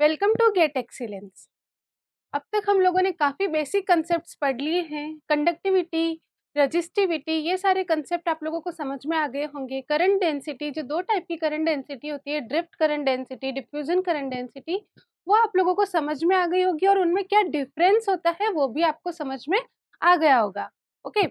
Welcome to get excellence. अब तक हम लोगों ने काफ़ी बेसिक कंसेप्ट्स पढ़ लिए हैं। कंडक्टिविटी, रजिस्टिविटी, ये सारे कंसेप्ट आप लोगों को समझ में आ गए होंगे। करंट डेंसिटी, जो दो टाइप की करंट डेंसिटी होती है, drift current density, diffusion current density, वो आप लोगों को समझ में आ गई होगी और उनमें क्या डिफरेंस होता है वो भी आपको समझ में आ गया होगा। ओके,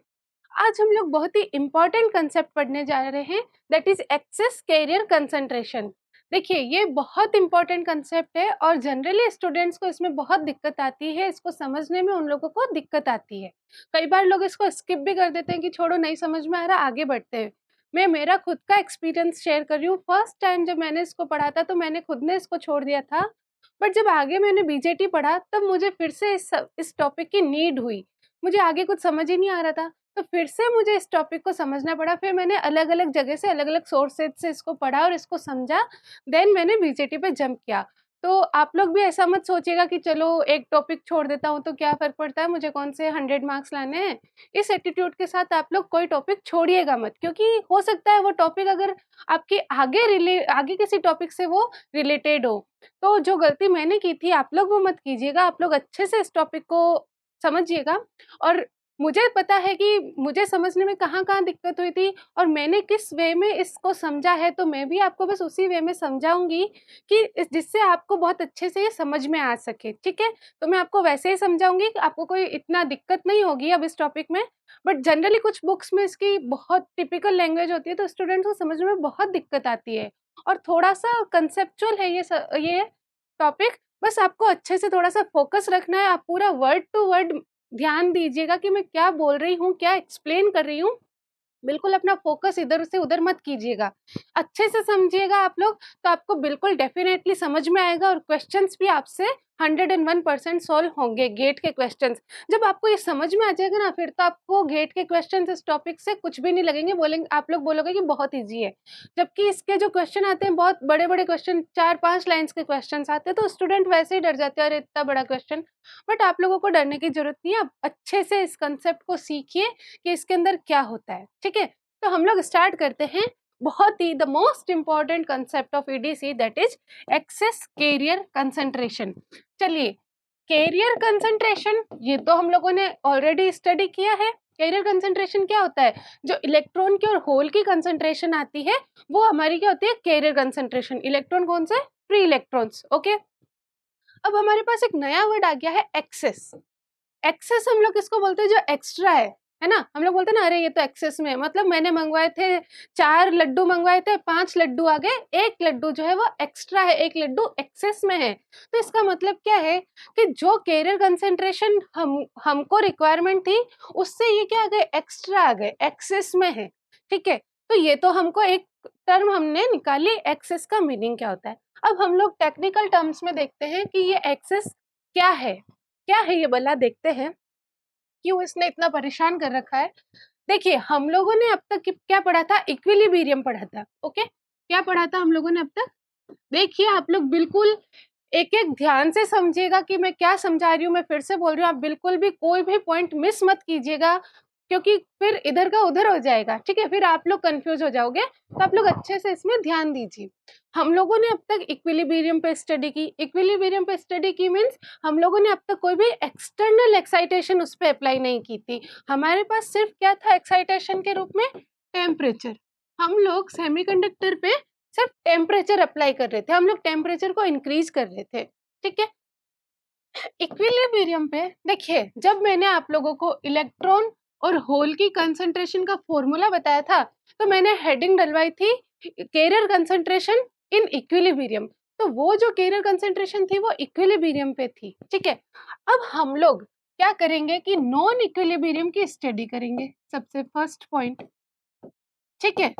आज हम लोग बहुत ही इंपॉर्टेंट कंसेप्ट पढ़ने जा रहे हैं, that is excess carrier concentration. देखिए, ये बहुत इंपॉर्टेंट कंसेप्ट है और जनरली स्टूडेंट्स को इसमें बहुत दिक्कत आती है। इसको समझने में उन लोगों को दिक्कत आती है। कई बार लोग इसको स्किप भी कर देते हैं कि छोड़ो, नहीं समझ में आ रहा, आगे बढ़ते हैं। मैं मेरा खुद का एक्सपीरियंस शेयर कर रही हूँ। फर्स्ट टाइम जब मैंने इसको पढ़ा था तो मैंने खुद ने इसको छोड़ दिया था, बट जब आगे मैंने बीजेटी पढ़ा तब मुझे फिर से इस टॉपिक की नीड हुई। मुझे आगे कुछ समझ ही नहीं आ रहा था, तो फिर से मुझे इस टॉपिक को समझना पड़ा। फिर मैंने अलग-अलग जगह से, अलग-अलग सोर्सेज से इसको पढ़ा और इसको समझा, देन मैंने बीजेटी पे जंप किया। तो आप लोग भी ऐसा मत सोचिएगा कि चलो एक टॉपिक छोड़ देता हूँ तो क्या फ़र्क पड़ता है, मुझे कौन से 100 मार्क्स लाने हैं। इस एटीट्यूड के साथ आप लोग कोई टॉपिक छोड़िएगा मत, क्योंकि हो सकता है वो टॉपिक अगर आपके आगे किसी टॉपिक से वो रिलेटेड हो। तो जो गलती मैंने की थी आप लोग वो मत कीजिएगा। आप लोग अच्छे से इस टॉपिक को समझिएगा। और मुझे पता है कि मुझे समझने में कहाँ-कहाँ दिक्कत हुई थी और मैंने किस वे में इसको समझा है, तो मैं भी आपको बस उसी वे में समझाऊँगी कि जिससे आपको बहुत अच्छे से ये समझ में आ सके, ठीक है? तो मैं आपको वैसे ही समझाऊँगी कि आपको कोई इतना दिक्कत नहीं होगी अब इस टॉपिक में। बट जनरली कुछ बुक्स में इसकी बहुत टिपिकल लैंग्वेज होती है, तो स्टूडेंट्स को समझने में बहुत दिक्कत आती है और थोड़ा-सा कंसेप्चुअल है ये टॉपिक। बस आपको अच्छे से थोड़ा-सा फ़ोकस रखना है। आप पूरा वर्ड टू वर्ड ध्यान दीजिएगा कि मैं क्या बोल रही हूँ, क्या एक्सप्लेन कर रही हूँ। बिल्कुल अपना फ़ोकस इधर से उधर मत कीजिएगा। अच्छे से समझिएगा आप लोग, तो आपको बिल्कुल डेफ़िनेटली समझ में आएगा और क्वेश्चन्स भी आपसे 101% सॉल्व होंगे, गेट के क्वेश्चन्स। जब आपको ये समझ में आ जाएगा ना, फिर तो आपको गेट के क्वेश्चन्स इस टॉपिक से कुछ भी नहीं लगेंगे, आप लोग बोलोगे कि बहुत ईज़ी है। जबकि इसके जो क्वेश्चन आते हैं, बहुत बड़े-बड़े क्वेश्चन, 4-5 लाइन्स के क्वेश्चन्स आते हैं, तो स्टूडेंट वैसे ही डर जाते हैं, अरे! इतना बड़ा क्वेश्चन। बट आप लोगों को डरने की ज़रूरत नहीं है, आप अच्छे से इस कांसेप्ट को सीखिए कि इसके अंदर क्या होता है, ठीक है? तो हम लोग स्टार्ट करते हैं। बहुत ही the most important concept of EDC, that is excess carrier concentration. चलिए, कैरियर कंसंट्रेशन ये तो हम लोगों ने ऑलरेडी स्टडी किया है। कैरियर कंसंट्रेशन क्या होता है? जो इलेक्ट्रॉन की और होल की कंसंट्रेशन आती है वो हमारी क्या होती है? Career concentration. इलेक्ट्रॉन कौन से? Free electrons. ओके, अब हमारे पास एक नया वर्ड आ गया है, एक्सेस। एक्सेस हम लोग किसको बोलते हैं? जो एक्स्ट्रा है ना? हम लोग बोलते हैं ना, अरे ये तो एक्सेस में है। मतलब मैंने मंगवाए थे 4 लड्डू मंगवाए थे, 5 लड्डू आ गए, 1 लड्डू जो है वो एक्स्ट्रा है, 1 लड्डू एक्सेस में है। तो इसका मतलब क्या है कि जो कैरियर कंसंट्रेशन हमको रिक्वायरमेंट थी, उससे ये क्या आ गए? एक्स्ट्रा आ गए, एक्सेस में है, ठीक है? तो ये तो हमको एक टर्म हमने निकाली, एक्सेस का मीनिंग क्या होता है। अब हम लोग टेक्निकल टर्म्स में देखते हैं कि ये एक्सेस क्या है? क्या है ये भला, देखते हैं। क्यों इसने इतना परेशान कर रखा है। देखिए, हम लोगों ने अब तक क्या पढ़ा था? इक्विलिब्रियम पढ़ा था। ओके, क्या पढ़ा था हम लोगों ने अब तक? देखिए, आप लोग बिल्कुल एक-एक ध्यान से समझिएगा कि मैं क्या समझा रही हूँ। मैं फिर से बोल रही हूँ, आप बिल्कुल भी कोई भी पॉइंट मिस मत कीजिएगा, क्योंकि फिर इधर का उधर हो जाएगा, ठीक है? फिर आप लोग कन्फ्यूज़ हो जाओगे, तो आप लोग अच्छे से इसमें ध्यान दीजिए। हम लोगों ने अब तक इक्विलिब्रियम पे स्टडी की। इक्विलिब्रियम पे स्टडी की मीन्स हम लोगों ने अब तक कोई भी एक्सटर्नल एक्साइटेशन उस पे अप्लाई नहीं की थी। हमारे पास सिर्फ क्या था एक्साइटेशन के रूप में? टेम्परेचर। हम लोग सेमीकंडक्टर पे सिर्फ टेम्परेचर अप्लाई कर रहे थे, हम लोग टेम्परेचर को इंक्रीज कर रहे थे, ठीक है? इक्विलिब्रियम पे देखिए, जब मैंने आप लोगों को इलेक्ट्रॉन और होल की कंसंट्रेशन का फॉर्मूला बताया था, तो मैंने हेडिंग डलवाई थी कैरियर कंसंट्रेशन इन इक्विलिब्रियम। तो वो जो कैरियर कंसंट्रेशन थी वो इक्विलिब्रियम पे थी, ठीक है? अब हम लोग क्या करेंगे कि नॉन इक्विलिब्रियम की स्टडी करेंगे, सबसे फर्स्ट पॉइंट, ठीक है?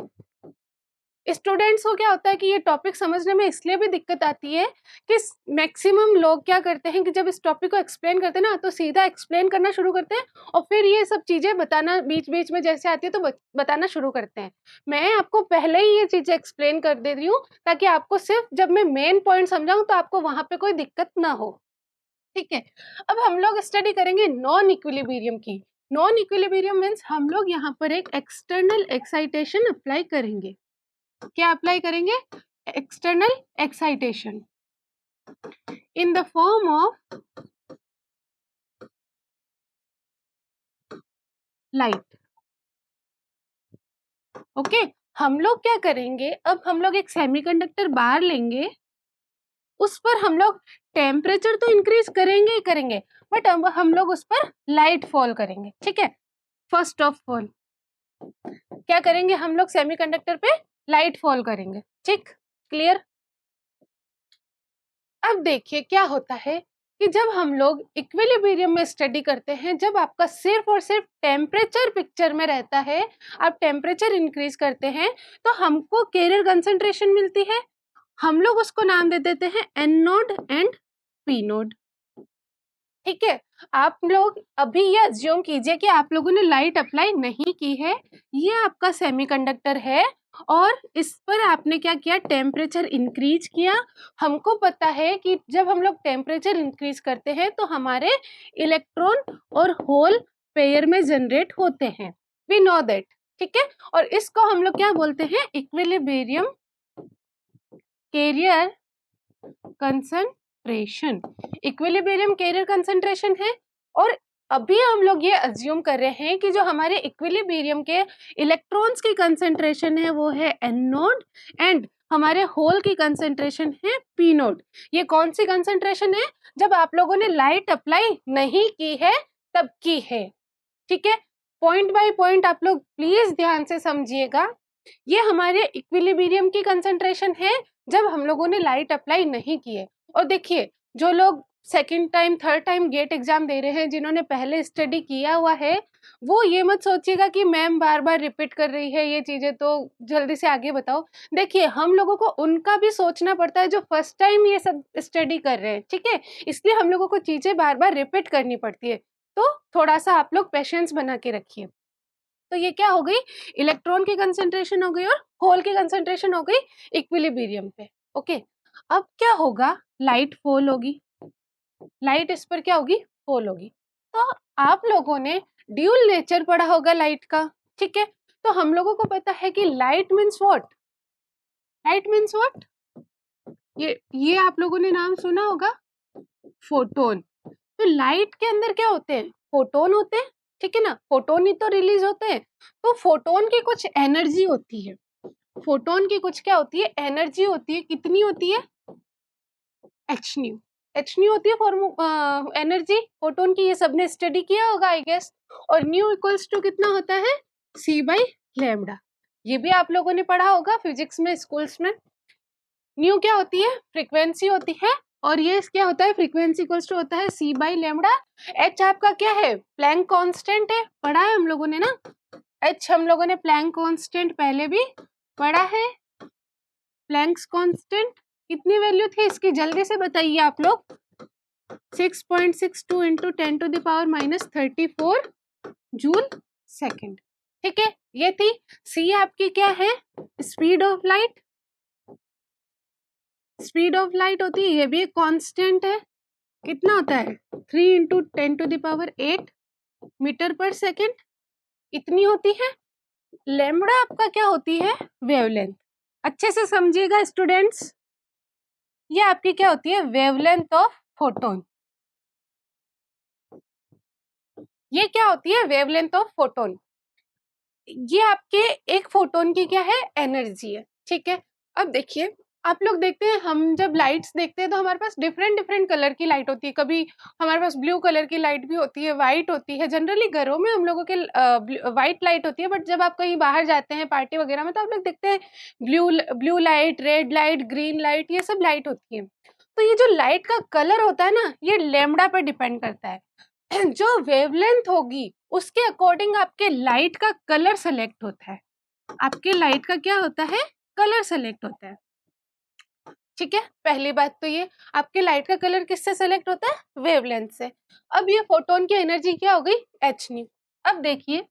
स्टूडेंट्स को क्या होता है कि ये टॉपिक समझने में इसलिए भी दिक्कत आती है कि मैक्सिमम लोग क्या करते हैं कि जब इस टॉपिक को एक्सप्लेन करते हैं ना, तो सीधा एक्सप्लेन करना शुरू करते हैं और फिर ये सब चीज़ें बताना बीच-बीच में जैसे आती है तो बताना शुरू करते हैं। मैं आपको पहले ही ये चीज़ें एक्सप्लेन कर दे रही हूँ, ताकि आपको सिर्फ जब मैं मेन पॉइंट समझाऊँ तो आपको वहाँ पे कोई दिक्कत ना हो, ठीक है? अब हम लोग स्टडी करेंगे नॉन इक्विलिब्रियम की। नॉन इक्विलिब्रियम मीन्स हम लोग यहाँ पर एक एक्सटर्नल एक्साइटेशन अप्लाई करेंगे। क्या अप्लाई करेंगे? External excitation. in the form of light. Okay हम लोग क्या करेंगे, अब हम लोग एक सेमीकंडक्टर बार लेंगे, उस पर हम लोग टेम्परेचर तो इंक्रीज करेंगे ही करेंगे, बट अब हम लोग उस पर लाइट फॉल करेंगे, ठीक है। फर्स्ट ऑफ ऑल क्या करेंगे, हम लोग सेमीकंडक्टर पे लाइट फॉल करेंगे, ठीक, क्लियर। अब देखिए क्या होता है कि जब हम लोग इक्विलिब्रियम में स्टडी करते हैं, जब आपका सिर्फ और सिर्फ टेम्परेचर पिक्चर में रहता है, आप टेम्परेचर इंक्रीज करते हैं तो हमको कैरियर कंसंट्रेशन मिलती है, हम लोग उसको नाम दे देते हैं N node and P node, ठीक है। आप लोग अभी ये अज्यूम कीजिए कि आप लोगों ने लाइट अप्लाई नहीं की है, ये आपका सेमीकंडक्टर है और इस पर आपने क्या किया, टेम्परेचर इंक्रीज किया। हमको पता है कि जब हम लोग टेम्परेचर इंक्रीज करते हैं तो हमारे इलेक्ट्रॉन और होल पेयर में जनरेट होते हैं, वी नो दैट, ठीक है। और इसको हम लोग क्या बोलते हैं, equilibrium carrier concentration, equilibrium carrier concentration है। और अभी हम लोग ये अज्यूम कर रहे हैं कि जो हमारे इक्विलिब्रियम के इलेक्ट्रॉन्स की कंसंट्रेशन है वो है एन नोड एंड हमारे होल की कंसंट्रेशन है पी नोड। ये कौन सी कंसंट्रेशन है, जब आप लोगों ने लाइट अप्लाई नहीं की है तब की है, ठीक है। पॉइंट बाय पॉइंट आप लोग प्लीज ध्यान से समझिएगा। ये हमारे इक्विलिब्रियम की कंसंट्रेशन है जब हम लोगों ने लाइट अप्लाई नहीं की है। और देखिए जो लोग second time third time GATE exam दे रहे हैं, जिन्होंने पहले स्टडी किया हुआ है, वो ये मत सोचिएगा कि मैम बार बार रिपीट कर रही है ये चीजें, तो जल्दी से आगे बताओ। देखिए हम लोगों को उनका भी सोचना पड़ता है जो फर्स्ट टाइम ये सब स्टडी कर रहे हैं, ठीक है। इसलिए हम लोगों को चीजें बार बार रिपीट करनी पड़ती है, तो थोड़ा सा आप लोग पेशेंस बना के रखिए। तो ये क्या हो गई, इलेक्ट्रॉन की कंसंट्रेशन हो गई और होल की कंसंट्रेशन हो गई इक्विलिब्रियम पे, ओके। अब क्या होगा, लाइट फॉल होगी, लाइट इस पर क्या होगी, फॉल होगी। तो आप लोगों ने ड्यूल नेचर पढ़ा होगा लाइट का, ठीक है। तो हम लोगों को पता है कि light means what, light means what, ये आप लोगों ने नाम सुना होगा, फोटोन। तो लाइट के अंदर क्या होते हैं, फोटोन होते हैं, ठीक है ना, फोटोन ही तो रिलीज होते हैं। तो फोटोन की कुछ एनर्जी होती है, फोटोन की कुछ क्या होती है, एनर्जी होती है, कितनी होती है, एच न्यू, एच न्यू होती है फॉर्म एनर्जी फोटोन की, ये सबने स्टडी किया होगा आई गेस। और न्यू इक्वल्स टू कितना होता है, सी बाई लैम्डा, ये भी आप लोगों ने पढ़ा होगा फिजिक्स में, स्कूल्स में। न्यू क्या होती है, फ्रीक्वेंसी होती है, और ये क्या होता है, फ्रीक्वेंसी इक्वल्स टू होता है सी बाई लैम्डा। एच आपका क्या है, प्लैंक कांस्टेंट है, पढ़ा है हम लोगों ने ना, एच हम लोगों ने प्लैंक कांस्टेंट पहले भी पढ़ा है। प्लैंक्स कांस्टेंट कितनी वैल्यू थी इसकी, जल्दी से बताइए आप लोग, 6.62 इंटू 10⁻⁻34 जूल सेकेंड, ठीक है। ये थी सी, आपकी क्या है, speed of light, speed of light होती है, ये भी एक कांस्टेंट है, कितना होता है, 3 इंटू 10⁸ मीटर पर सेकेंड, इतनी होती है। लैम्बडा आपका क्या होती है, वेवलेंथ, अच्छे से समझिएगा स्टूडेंट्स, ये आपकी क्या होती है, वेवलेंथ ऑफ फोटोन, ये क्या होती है, वेवलेंथ ऑफ फोटोन। ये आपके एक फोटोन की क्या है, एनर्जी है, ठीक है। अब देखिए आप लोग देखते हैं, हम जब लाइट्स देखते हैं तो हमारे पास डिफरेंट डिफरेंट कलर की लाइट होती है, कभी हमारे पास ब्लू कलर की लाइट भी होती है, वाइट होती है, जनरली घरों में हम लोगों के वाइट लाइट होती है, बट जब आप कहीं बाहर जाते हैं पार्टी वगैरह में तो आप लोग देखते हैं blue blue light, red light, green light, ये सब लाइट होती है। तो ये जो लाइट का कलर होता है ना, ये लैम्डा पर डिपेंड करता है। जो वेवलेंथ होगी उसके अकॉर्डिंग आपके लाइट का कलर सेलेक्ट होता है, आपके लाइट का क्या होता है, कलर सेलेक्ट होता है, ठीक है। पहली बात तो ये, आपके लाइट का कलर किससे सेलेक्ट होता है, वेवलेंथ से। अब ये फोटोन की एनर्जी क्या हो गई, एच न्यू। अब देखिए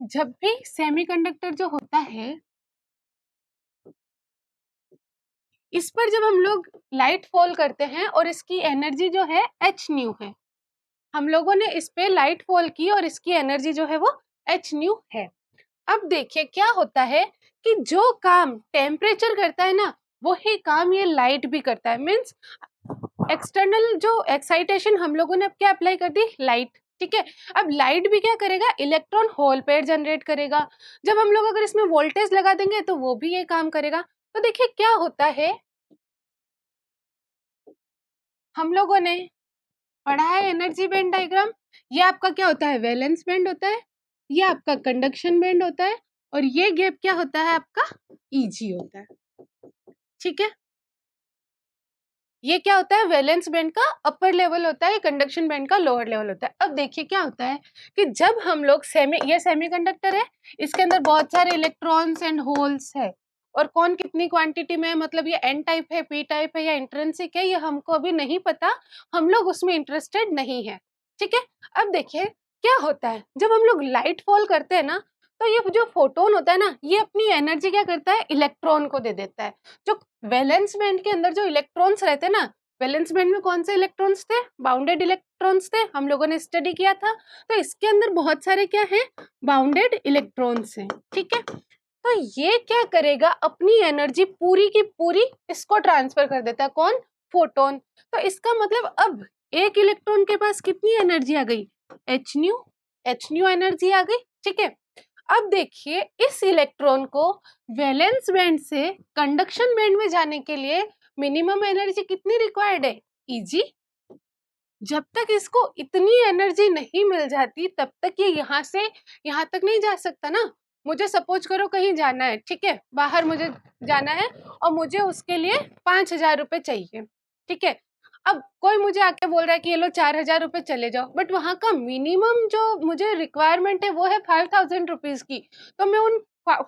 जब भी सेमीकंडक्टर जो होता है, इस पर जब हम लोग लाइट फॉल करते हैं और इसकी एनर्जी जो है एच न्यू है, हम लोगों ने इस पे लाइट फॉल की और इसकी एनर्जी जो है वो एच न्यू है। अब देखिए क्या होता है कि जो काम टेम्परेचर करता है ना, वही काम ये लाइट भी करता है। मीन्स एक्सटर्नल जो एक्साइटेशन हम लोगों ने अब क्या अप्लाई कर दी, लाइट, ठीक है। अब लाइट भी क्या करेगा, इलेक्ट्रॉन होल पेयर जनरेट करेगा। जब हम लोग अगर इसमें वोल्टेज लगा देंगे तो वो भी ये काम करेगा। तो देखिए क्या होता है, हम लोगों ने पढ़ा है एनर्जी बैंड डायग्राम। ये आपका क्या होता है, वैलेंस बैंड होता है, ये आपका कंडक्शन बैंड होता है, और ये गैप क्या होता है आपका, ईजी होता है, ठीक है। ये क्या होता है, वैलेंस बैंड का अपर लेवल होता है, कंडक्शन बैंड का लोअर लेवल होता है। अब देखिए क्या होता है कि जब हम लोग ये सेमीकंडक्टर है, इसके अंदर बहुत सारे इलेक्ट्रॉन्स एंड होल्स है, और कौन कितनी क्वांटिटी में, मतलब ये एन टाइप है, पी टाइप है या इंट्रिंसिक है, ये हमको अभी नहीं पता, हम लोग उसमें इंटरेस्टेड नहीं है, ठीक है। अब देखिए क्या होता है, जब हम लोग लाइट फॉल करते हैं ना, तो ये जो फोटोन होता है ना, ये अपनी एनर्जी क्या करता है, इलेक्ट्रॉन को दे देता है। जो वैलेंस बैंड के अंदर जो इलेक्ट्रॉन्स रहते हैं ना, वैलेंस बैंड में कौन से इलेक्ट्रॉन्स थे, बाउंडेड इलेक्ट्रॉन्स थे, हम लोगों ने स्टडी किया था। तो इसके अंदर बहुत सारे क्या है, बाउंडेड इलेक्ट्रॉन्स हैं, ठीक है। तो ये क्या करेगा, अपनी एनर्जी पूरी की पूरी इसको ट्रांसफर कर देता है, कौन, फोटोन। तो इसका मतलब अब एक इलेक्ट्रॉन के पास कितनी एनर्जी आ गई, एच न्यू एनर्जी आ गई, ठीक है। अब देखिए इस इलेक्ट्रॉन को वैलेंस बैंड से कंडक्शन बैंड में जाने के लिए मिनिमम एनर्जी कितनी रिक्वायर्ड है, ईजी। जब तक इसको इतनी एनर्जी नहीं मिल जाती तब तक ये यहाँ से यहाँ तक नहीं जा सकता ना। मुझे सपोज करो कहीं जाना है, ठीक है, बाहर मुझे जाना है, और मुझे उसके लिए 5,000 रुपए चाहिए, ठीक है। अब कोई मुझे आके बोल रहा है कि ये लो 4,000 रुपए, चले जाओ, बट वहां का मिनिमम जो मुझे रिक्वायरमेंट है वो है 5,000 रुपीज की। तो मैं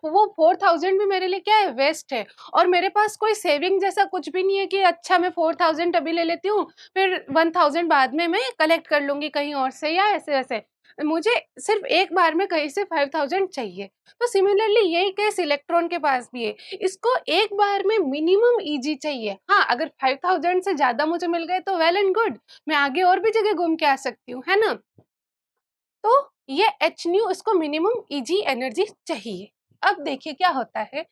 वो 4,000 भी मेरे लिए क्या है, वेस्ट है। और मेरे पास कोई सेविंग जैसा कुछ भी नहीं है कि अच्छा मैं 4,000 अभी ले लेती हूँ, फिर 1,000 बाद में मैं कलेक्ट कर लूंगी कहीं और से, या ऐसे वैसे। मुझे सिर्फ एक बार में कहीं से 5,000 चाहिए। तो सिमिलरली यही केस इलेक्ट्रॉन के पास भी है, इसको एक बार में मिनिमम ईजी चाहिए। हाँ, अगर 5,000 से ज्यादा मुझे मिल गए तो वेल एंड गुड, मैं आगे और भी जगह घूम के आ सकती हूँ, है ना। तो ये एच न्यू, इसको मिनिमम ईजी एनर्जी चाहिए। अब देखिए क्या होता है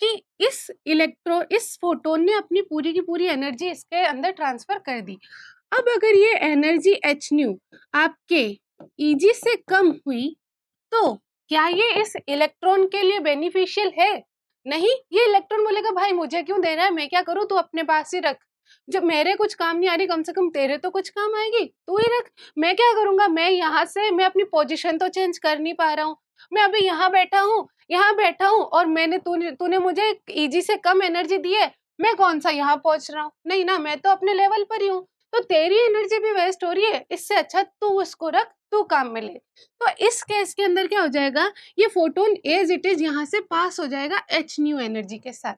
कि इस फोटोन ने अपनी पूरी की पूरी एनर्जी इसके अंदर ट्रांसफर कर दी। अब अगर ये एनर्जी एच न्यू आपके ईजी से कम हुई, तो क्या ये इस इलेक्ट्रॉन के लिए बेनिफिशियल है, नहीं। ये इलेक्ट्रॉन बोलेगा भाई मुझे क्यों दे रहा है, मैं क्या करूं, तू अपने पास ही रख। जब मेरे कुछ काम नहीं आ रही, कम से कम तेरे तो कुछ काम आएगी, तू ही रख। मैं क्या करूंगा, मैं यहाँ से मैं अपनी पोजीशन तो चेंज कर नहीं पा रहा हूँ। मैं अभी यहाँ बैठा हूँ और मैंने तूने तूने मुझे ईजी से कम एनर्जी दी है, मैं कौन सा यहाँ पहुंच रहा हूँ, नहीं ना, मैं तो अपने लेवल पर ही हूँ। तो तेरी एनर्जी भी वेस्ट हो रही है, इससे अच्छा तू उसको रख, तू काम में ले। तो इस केस के अंदर क्या हो जाएगा, ये फोटोन एज इट इज यहाँ से पास हो जाएगा एच न्यू एनर्जी के साथ।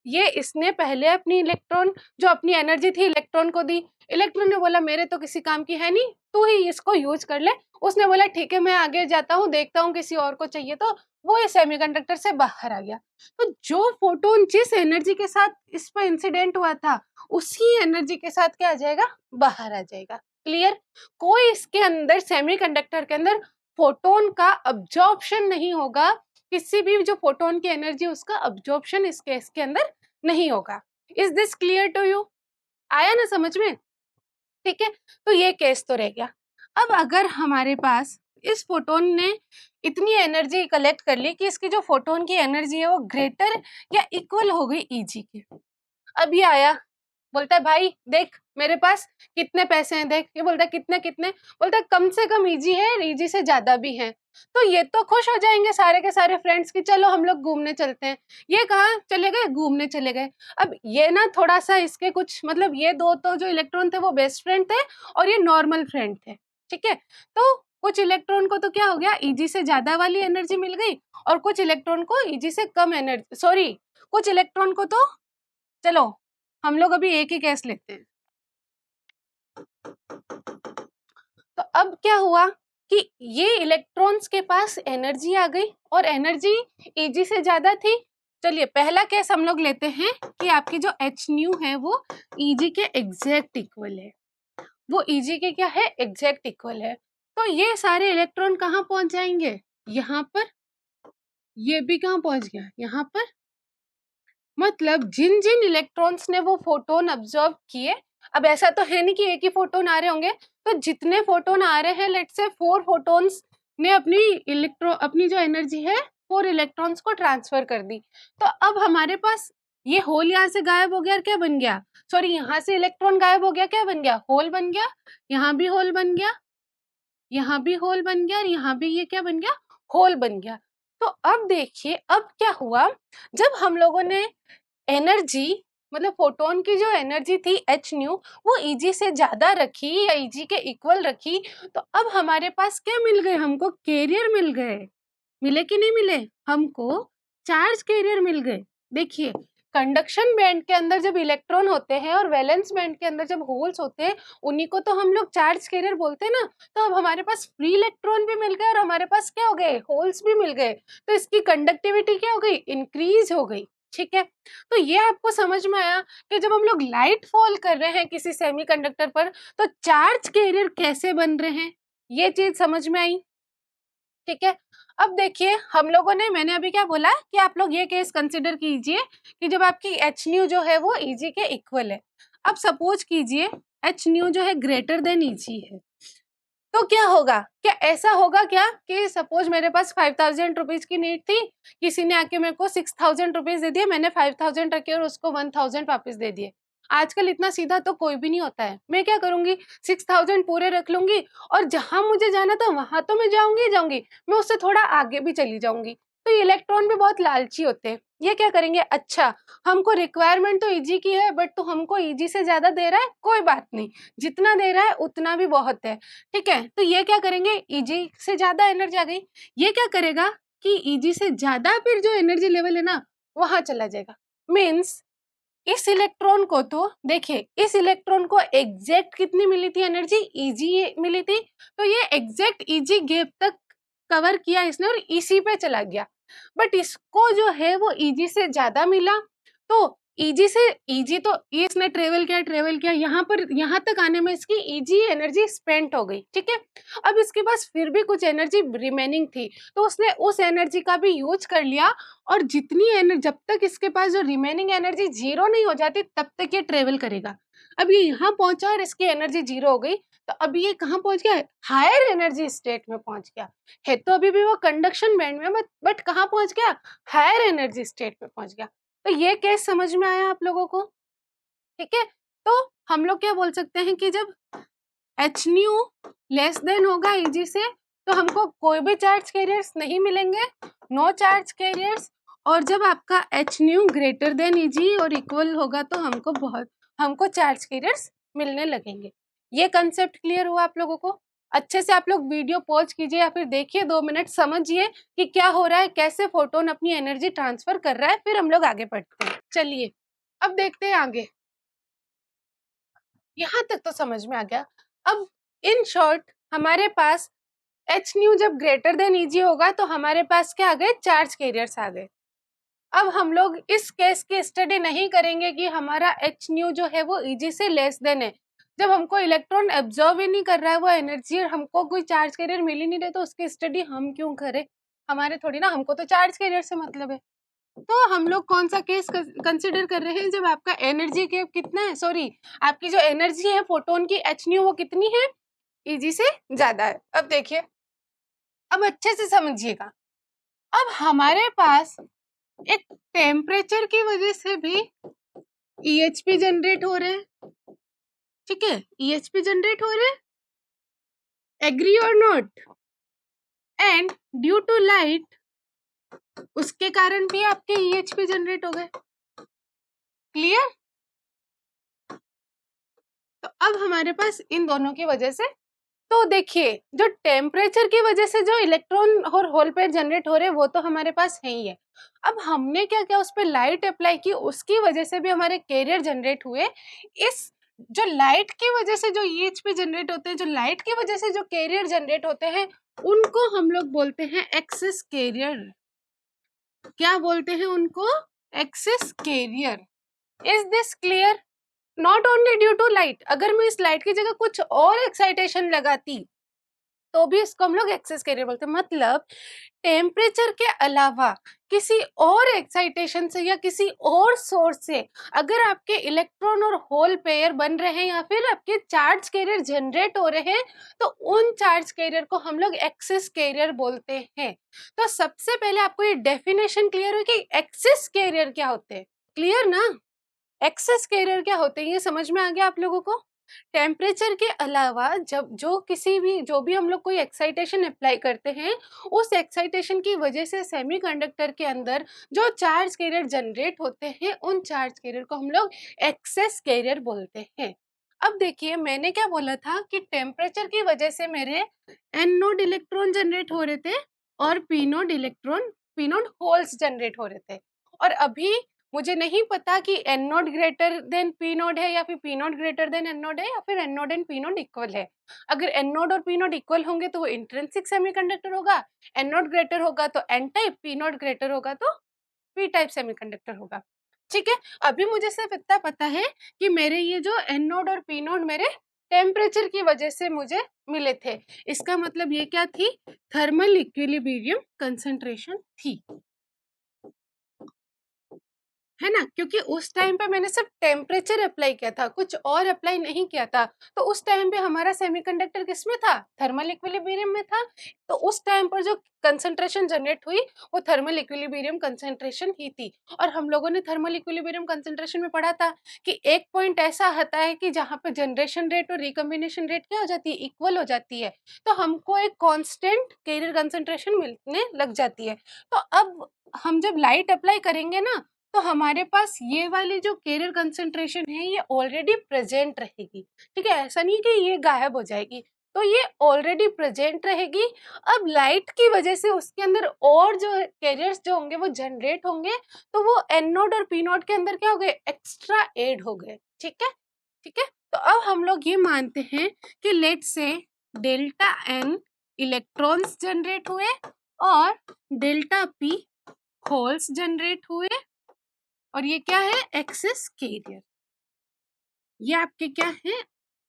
ये इसने पहले अपनी इलेक्ट्रॉन, जो अपनी एनर्जी थी इलेक्ट्रॉन को दी, इलेक्ट्रॉन ने बोला मेरे तो किसी काम की है नहीं, तू ही इसको यूज कर ले। उसने बोला ठीक है, मैं आगे जाता हूँ, देखता हूँ किसी और को चाहिए, तो वो इस सेमीकंडक्टर से बाहर आ गया। तो जो फोटोन जिस एनर्जी के साथ इस पर इंसिडेंट हुआ था, उसी एनर्जी के साथ क्या आ जाएगा, बाहर आ जाएगा। क्लियर। कोई इसके अंदर सेमीकंडक्टर के अंदर फोटोन का अब्जॉर्प्शन नहीं होगा, किसी भी जो फोटोन की एनर्जी उसका अब्जॉर्प्शन इस केस के अंदर नहीं होगा। Is this clear to you, आया ना समझ में, ठीक है। तो ये केस तो रह गया। अब अगर हमारे पास इस फोटोन ने इतनी एनर्जी कलेक्ट कर ली कि इसकी जो फोटोन की एनर्जी है वो ग्रेटर या इक्वल हो गई ईजी के। अब ये आया, बोलता है भाई देख मेरे पास कितने पैसे हैं, देख। ये बोलता है कितने कितने, बोलता है कम से कम ईजी है, ईजी से ज्यादा भी है। तो ये तो खुश हो जाएंगे सारे के सारे फ्रेंड्स की चलो हम लोग घूमने चलते हैं। ये कहाँ चले गए, घूमने चले गए। अब ये ना थोड़ा सा इसके कुछ मतलब, ये दो तो जो इलेक्ट्रॉन थे वो बेस्ट फ्रेंड थे और ये नॉर्मल फ्रेंड थे, ठीक है। तो कुछ इलेक्ट्रॉन को तो क्या हो गया, ईजी से ज्यादा वाली एनर्जी मिल गई, और कुछ इलेक्ट्रॉन को ईजी से कम एनर्जी, सॉरी, कुछ इलेक्ट्रॉन को तो, चलो हम लोग अभी एक ही केस लेते हैं। तो अब क्या हुआ कि ये इलेक्ट्रॉन्स के पास एनर्जी आ गई और एनर्जी ईजी से ज्यादा थी। चलिए पहला केस हम लोग लेते हैं कि आपकी जो एच न्यू है वो ईजी के एग्जैक्ट इक्वल है, वो ईजी के क्या है, एग्जैक्ट इक्वल है। तो ये सारे इलेक्ट्रॉन कहाँ पहुंच जाएंगे, यहाँ पर। ये भी कहाँ पहुंच गया, यहाँ पर। मतलब जिन जिन इलेक्ट्रॉन्स ने वो फोटोन ऑब्जर्व किए, अब ऐसा तो है नहीं कि एक ही फोटोन आ रहे होंगे, तो जितने फोटोन आ रहे हैं, लेट्स से 4 फोटोन्स ने अपनी जो एनर्जी है 4 इलेक्ट्रॉन्स को ट्रांसफर कर दी। तो अब हमारे पास ये होल यहाँ से गायब हो गया और क्या बन गया, सॉरी यहाँ से इलेक्ट्रॉन गायब हो गया, क्या बन गया, होल बन गया। यहाँ भी होल बन गया, यहाँ भी होल बन गया और यहाँ भी ये क्या बन गया, होल बन गया। तो अब देखिए अब क्या हुआ, जब हम लोगों ने एनर्जी मतलब फोटोन की जो एनर्जी थी एच न्यू वो ईजी से ज्यादा रखी या ईजी के इक्वल रखी, तो अब हमारे पास क्या मिल गए, हमको कैरियर मिल गए। मिले कि नहीं मिले, हमको चार्ज कैरियर मिल गए। देखिए कंडक्शन बैंड के अंदर जब इलेक्ट्रॉन होते हैं और वैलेंस बैंड के अंदर जब होल्स होते हैं, उन्हीं को तो हम लोग चार्ज कैरियर बोलते हैं ना। तो अब हमारे पास फ्री इलेक्ट्रॉन भी मिल गए और हमारे पास क्या हो गए, होल्स भी मिल गए। तो इसकी कंडक्टिविटी क्या हो गई, इंक्रीज हो गई। ठीक है, तो ये आपको समझ में आया कि जब हम लोग लाइट फॉल कर रहे हैं किसी सेमीकंडक्टर पर तो चार्ज कैरियर कैसे बन रहे हैं, ये चीज समझ में आई। ठीक है, अब देखिए हम लोगों ने, मैंने अभी क्या बोला कि आप लोग ये केस कंसिडर कीजिए कि जब आपकी एच न्यू जो है वो ईजी के इक्वल है। अब सपोज कीजिए एच न्यू जो है ग्रेटर देन ईजी है, तो क्या होगा, क्या ऐसा होगा क्या कि सपोज मेरे पास 5000 रुपीज की नीड थी, किसी ने आके मेरे को 6000 रुपीज दे दिए, मैंने 5000 रखे और उसको 1000 वापस दे दिए। आजकल इतना सीधा तो कोई भी नहीं होता है। मैं क्या करूंगी, 6000 पूरे रख लूंगी और जहां मुझे जाना था वहां तो मैं जाऊंगी, मैं उससे थोड़ा आगे भी चली जाऊंगी। तो ये इलेक्ट्रॉन भी बहुत लालची होते हैं। ये क्या करेंगे, अच्छा हमको रिक्वायरमेंट तो ईजी की है बट तो हमको ईजी से ज्यादा दे रहा है, कोई बात नहीं, जितना दे रहा है उतना भी बहुत है। ठीक है, तो ये क्या करेंगे, ईजी से ज्यादा एनर्जी आ गई, ये क्या करेगा कि ईजी से ज्यादा फिर जो एनर्जी लेवल है ना वहां चला जाएगा। मीन्स इस इलेक्ट्रॉन को तो देखिए, इस इलेक्ट्रॉन को एग्जैक्ट कितनी मिली थी एनर्जी, ईजी मिली थी, तो ये एग्जैक्ट ईजी गैप तक कवर किया इसने और इसी पे चला गया। बट इसको जो है वो ईजी से ज्यादा मिला, तो ईजी से ईजी तो ये इसने ट्रेवल किया यहाँ पर, यहाँ तक आने में इसकी ईजी एनर्जी स्पेंड हो गई। ठीक है, अब इसके पास फिर भी कुछ एनर्जी रिमेनिंग थी, तो उसने उस एनर्जी का भी यूज कर लिया और जितनी एनर्जी, जब तक इसके पास जो रिमेनिंग एनर्जी जीरो नहीं हो जाती तब तक ये ट्रेवल करेगा। अब ये यहाँ पहुंचा और इसकी एनर्जी जीरो हो गई, तो अभी ये कहाँ पहुंच गया, हायर एनर्जी स्टेट में पहुंच गया है। तो अभी भी वो कंडक्शन बैंड में, बट कहाँ पहुंच गया, हायर एनर्जी स्टेट में पहुंच गया। तो ये केस समझ में आया आप लोगों को। ठीक है, तो हम लोग क्या बोल सकते हैं कि जब एच न्यू लेस देन होगा ईजी से, तो हमको कोई भी चार्ज कैरियर्स नहीं मिलेंगे, नो चार्ज कैरियर्स। और जब आपका H new greater than easy और इक्वल होगा तो हमको चार्ज कैरियर्स मिलने लगेंगे। ये कंसेप्ट क्लियर हुआ आप लोगों को। अच्छे से आप लोग वीडियो पॉज कीजिए या फिर देखिए 2 मिनट, समझिए कि क्या हो रहा है, कैसे फोटोन अपनी एनर्जी ट्रांसफर कर रहा है, फिर हम लोग आगे बढ़ते हैं। चलिए अब देखते हैं आगे। यहाँ तक तो समझ में आ गया। अब इन शॉर्ट हमारे पास एच न्यू जब ग्रेटर देन ईजी होगा तो हमारे पास क्या आ गए, चार्ज कैरियर्स आ गए। अब हम लोग इस केस की स्टडी नहीं करेंगे कि हमारा एच न्यू जो है वो ईजी से लेस देन है, जब हमको इलेक्ट्रॉन एब्जॉर्व ही नहीं कर रहा है वो एनर्जी और हमको कोई चार्ज कैरियर मिल ही नहीं रहे, तो उसकी स्टडी हम क्यों करें, हमारे थोड़ी ना, हमको तो चार्ज कैरियर से मतलब है। तो हम लोग कौन सा केस कंसिडर कर रहे हैं, जब आपका एनर्जी गैप कितना है, सॉरी आपकी जो एनर्जी है फोटोन की एच न्यू वो कितनी है, ईजी से ज्यादा है। अब देखिए, अब अच्छे से समझिएगा। अब हमारे पास एक टेम्परेचर की वजह से भी ईएचपी जनरेट हो रहे हैं। ठीक है, ईएचपी जनरेट हो रहे हैं, एग्री और not, and due to light उसके कारण भी आपके ईएचपी जनरेट हो गए। क्लियर, तो अब हमारे पास इन दोनों की वजह से, तो देखिए जो टेम्परेचर की वजह से जो इलेक्ट्रॉन और होल पेयर जनरेट हो रहे हैं वो तो हमारे पास है ही है। अब हमने क्या किया, उस पर लाइट अप्लाई की, उसकी वजह से भी हमारे कैरियर जनरेट हुए। इस जो लाइट की वजह से जो ईएचपी जनरेट होते हैं, जो लाइट की वजह से जो कैरियर जनरेट होते हैं, उनको हम लोग बोलते हैं एक्सेस कैरियर। क्या बोलते हैं उनको, excess carrier. Is this clear, not only due to light, अगर मैं इस लाइट की जगह कुछ और एक्साइटेशन लगाती तो भी इसको हम लोग एक्सेस कैरियर बोलते हैं। मतलब टेम्परेचर के अलावा किसी और एक्साइटेशन से या किसी और सोर्स से अगर आपके इलेक्ट्रॉन और होल पेयर बन रहे हैं या फिर आपके चार्ज कैरियर जनरेट हो रहे हैं, तो उन चार्ज कैरियर को हम लोग एक्सेस कैरियर बोलते हैं। तो सबसे पहले आपको ये डेफिनेशन क्लियर हो कि एक्सेस कैरियर क्या होते हैं। क्लियर ना? एक्सेस कैरियर क्या होते हैं ये समझ में आ गया आप लोगों को? टेम्परेचर के अलावा जब जो भी हम लोग कोई एक्साइटेशन अप्लाई करते हैं, उस एक्साइटेशन की वजह से सेमीकंडक्टर के अंदर जो चार्ज कैरियर जनरेट होते हैं, उन चार्ज कैरियर को हम लोग एक्सेस कैरियर बोलते हैं। अब देखिए मैंने क्या बोला था कि टेम्परेचर की वजह से मेरे एन नोड इलेक्ट्रॉन जनरेट हो रहे थे और पी नोड होल्स जनरेट हो रहे थे। और अभी मुझे नहीं पता कि N node greater than P node है या फिर P node greater than N node है या फिर N node and P node equal है। अगर एन नोड और पी नोड इक्वल होंगे तो वो इंट्रिंसिक सेमीकंडक्टर होगा, एन नोड ग्रेटर होगा तो N type, P node greater होगा तो पी टाइप सेमीकंडक्टर होगा। ठीक है, अभी मुझे सिर्फ इतना पता है कि मेरे ये जो एन नोड और पी नोड मेरे टेम्परेचर की वजह से मुझे मिले थे। इसका मतलब ये क्या थी? थर्मल इक्विलिब्रियम कंसंट्रेशन थी, है ना? क्योंकि उस टाइम पे मैंने सिर्फ टेम्परेचर अप्लाई किया था, कुछ और अप्लाई नहीं किया था। तो उस टाइम पे हमारा सेमीकंडक्टर किसमें था? थर्मल इक्विलिब्रियम में था। तो उस टाइम पर जो कंसंट्रेशन जनरेट हुई वो थर्मल इक्विलिब्रियम कंसंट्रेशन ही थी। और हम लोगों ने थर्मल इक्विलिब्रियम कंसंट्रेशन में पढ़ा था कि एक पॉइंट ऐसा आता है कि जहाँ पे जनरेशन रेट और रिकम्बिनेशन रेट क्या हो जाती है? इक्वल हो जाती है। तो हमको एक कांस्टेंट कैरियर कंसंट्रेशन मिलने लग जाती है। तो अब हम जब लाइट अप्लाई करेंगे ना, तो हमारे पास ये वाली जो कैरियर कंसंट्रेशन है ये ऑलरेडी प्रेजेंट रहेगी। ठीक है, ऐसा नहीं कि ये गायब हो जाएगी, तो ये ऑलरेडी प्रेजेंट रहेगी। अब लाइट की वजह से उसके अंदर और जो कैरियर्स जो होंगे वो जनरेट होंगे, तो वो एन नोड और पी नोड के अंदर क्या हो गए? एक्स्ट्रा एड हो गए। ठीक है, ठीक है। तो अब हम लोग ये मानते हैं कि लेट से डेल्टा एन इलेक्ट्रॉन्स जनरेट हुए और डेल्टा पी होल्स जनरेट हुए, और ये क्या है? Excess carrier. ये आपके क्या है?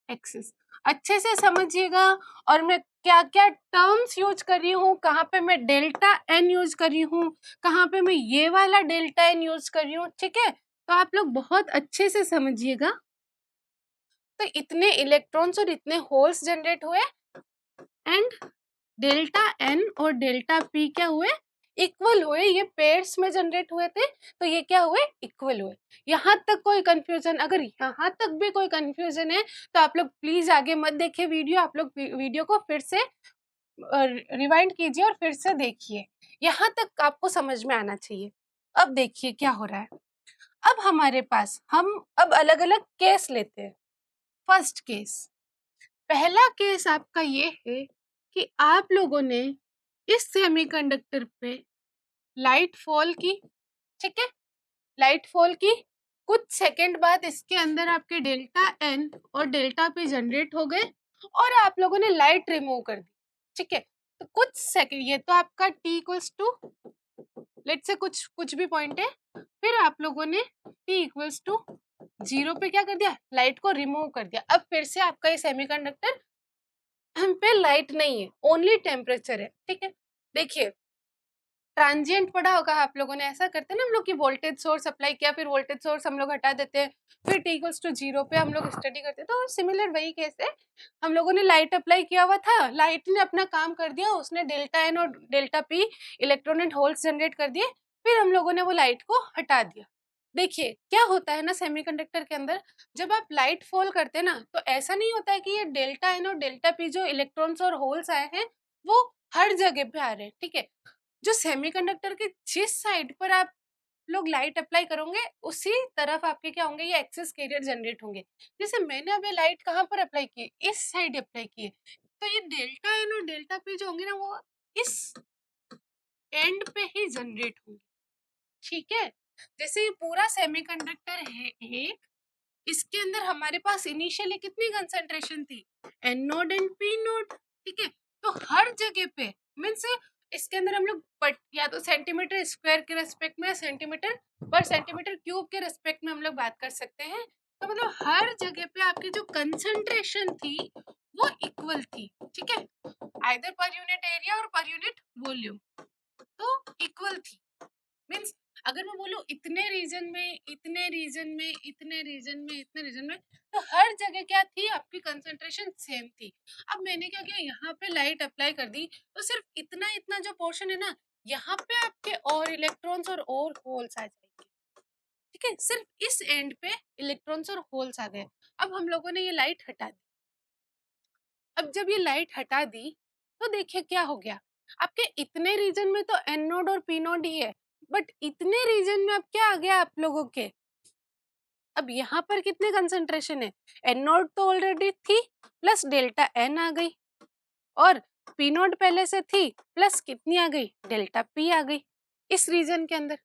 एक्सेस। अच्छे से समझिएगा। और मैं क्या क्या टर्म्स यूज कर रही हूँ, कहाँ पे मैं डेल्टा एन यूज कर रही हूँ, कहाँ पे मैं ये वाला डेल्टा एन यूज कर रही हूँ। ठीक है, तो आप लोग बहुत अच्छे से समझिएगा। तो इतने इलेक्ट्रॉन्स और इतने होल्स जनरेट हुए एंड डेल्टा एन और डेल्टा पी क्या हुए? इक्वल हुए। ये पेयर्स में जनरेट हुए थे, तो ये क्या हुए? इक्वल हुए। यहाँ तक कोई कंफ्यूजन? अगर यहाँ तक भी कोई कंफ्यूजन है तो आप लोग प्लीज आगे मत देखिए वीडियो, आप लोग वीडियो को फिर से रिवाइंड कीजिए और फिर से देखिए। यहाँ तक आपको समझ में आना चाहिए। अब देखिए क्या हो रहा है। अब हमारे पास हम अब अलग अलग केस लेते हैं। फर्स्ट केस, पहला केस आपका ये है कि आप लोगों ने इस सेमीकंडक्टर पे लाइट फॉल की। ठीक है, लाइट फॉल की, कुछ सेकंड बाद इसके अंदर आपके डेल्टा एन और डेल्टा पी जनरेट हो गए और आप लोगों ने लाइट रिमूव कर दी। ठीक है, तो कुछ सेकंड, ये तो आपका t इक्वल्स टू लेट से कुछ कुछ भी पॉइंट है, फिर आप लोगों ने t इक्वल्स टू 0 पे क्या कर दिया? लाइट को रिमूव कर दिया। अब फिर से आपका ये सेमीकंडक्टर पे लाइट नहीं है, ओनली टेम्परेचर है। ठीक है, देखिए ट्रांजिएंट पढ़ा होगा आप लोगों ने। ऐसा करते हैं ना हम लोग की वोल्टेज सोर्स अप्लाई किया, फिर वोल्टेज सोर्स हम लोग हटा देते हैं, फिर t इक्वल्स टू 0 पे हम लोग स्टडी करते हैं। तो सिमिलर वही केस है। हम लोगों ने लाइट अप्लाई किया हुआ था, लाइट ने अपना काम कर दिया, उसने डेल्टा एन और delta P electron and holes generate कर दिए, फिर हम लोगों ने वो लाइट को हटा दिया। देखिए क्या होता है ना सेमीकंडक्टर के अंदर, जब आप लाइट फॉल करते हैं ना, तो ऐसा नहीं होता है कि ये डेल्टा एन और डेल्टा पी जो इलेक्ट्रॉन्स और होल्स आए हैं वो हर जगह पे आ रहे हैं। ठीक है, जो सेमीकंडक्टर के जिस साइड पर आप लोग लाइट अप्लाई करोगे उसी तरफ आपके क्या होंगे? ये एक्सेस कैरियर जनरेट होंगे। जैसे मैंने अभी लाइट कहाँ पर अप्लाई की? इस साइड अप्लाई की है, तो ये डेल्टा एन और डेल्टा पी जो होंगे ना वो इस एंड पे ही जनरेट होंगे। ठीक है, जैसे ये पूरा सेमीकंडक्टर है एक, इसके अंदर हमारे पास इनिशियली कितनी कंसंट्रेशन थी? N node and P node. ठीक है, तो हर जगह पे मीन्स इसके अंदर हम लोग या तो सेंटीमीटर स्क्वायर के रेस्पेक्ट में, सेंटीमीटर पर सेंटीमीटर क्यूब के रेस्पेक्ट में हम लोग बात कर सकते हैं। तो मतलब हर जगह पे आपकी जो कंसंट्रेशन थी वो इक्वल थी, ठीक है, आइदर पर यूनिट एरिया और पर यूनिट वॉल्यूम, तो इक्वल थी। मीन्स अगर मैं बोलूँ इतने रीजन में, इतने रीजन में, इतने रीजन में, इतने रीजन में, तो हर जगह क्या थी, आपकी कंसंट्रेशन सेम थी। अब मैंने क्या किया, यहाँ पे लाइट अप्लाई कर दी, तो सिर्फ इतना इतना जो पोर्शन है ना, यहाँ पे आपके और इलेक्ट्रॉन्स और होल्स आ जाएंगे, ठीक है, सिर्फ इस एंड पे इलेक्ट्रॉन्स और होल्स आ गए। अब हम लोगों ने ये लाइट हटा दी। अब जब ये लाइट हटा दी, तो देखिए क्या हो गया, आपके इतने रीजन में तो एन नोड और पी नोड ही है, बट इतने रीजन में अब क्या आ गया आप लोगों के, अब यहाँ पर कितने कंसंट्रेशन है, एन नोड तो ऑलरेडी थी, प्लस डेल्टा एन आ गई, और पी नोड पहले से थी, प्लस कितनी आ गई, डेल्टा पी आ गई इस रीजन के अंदर,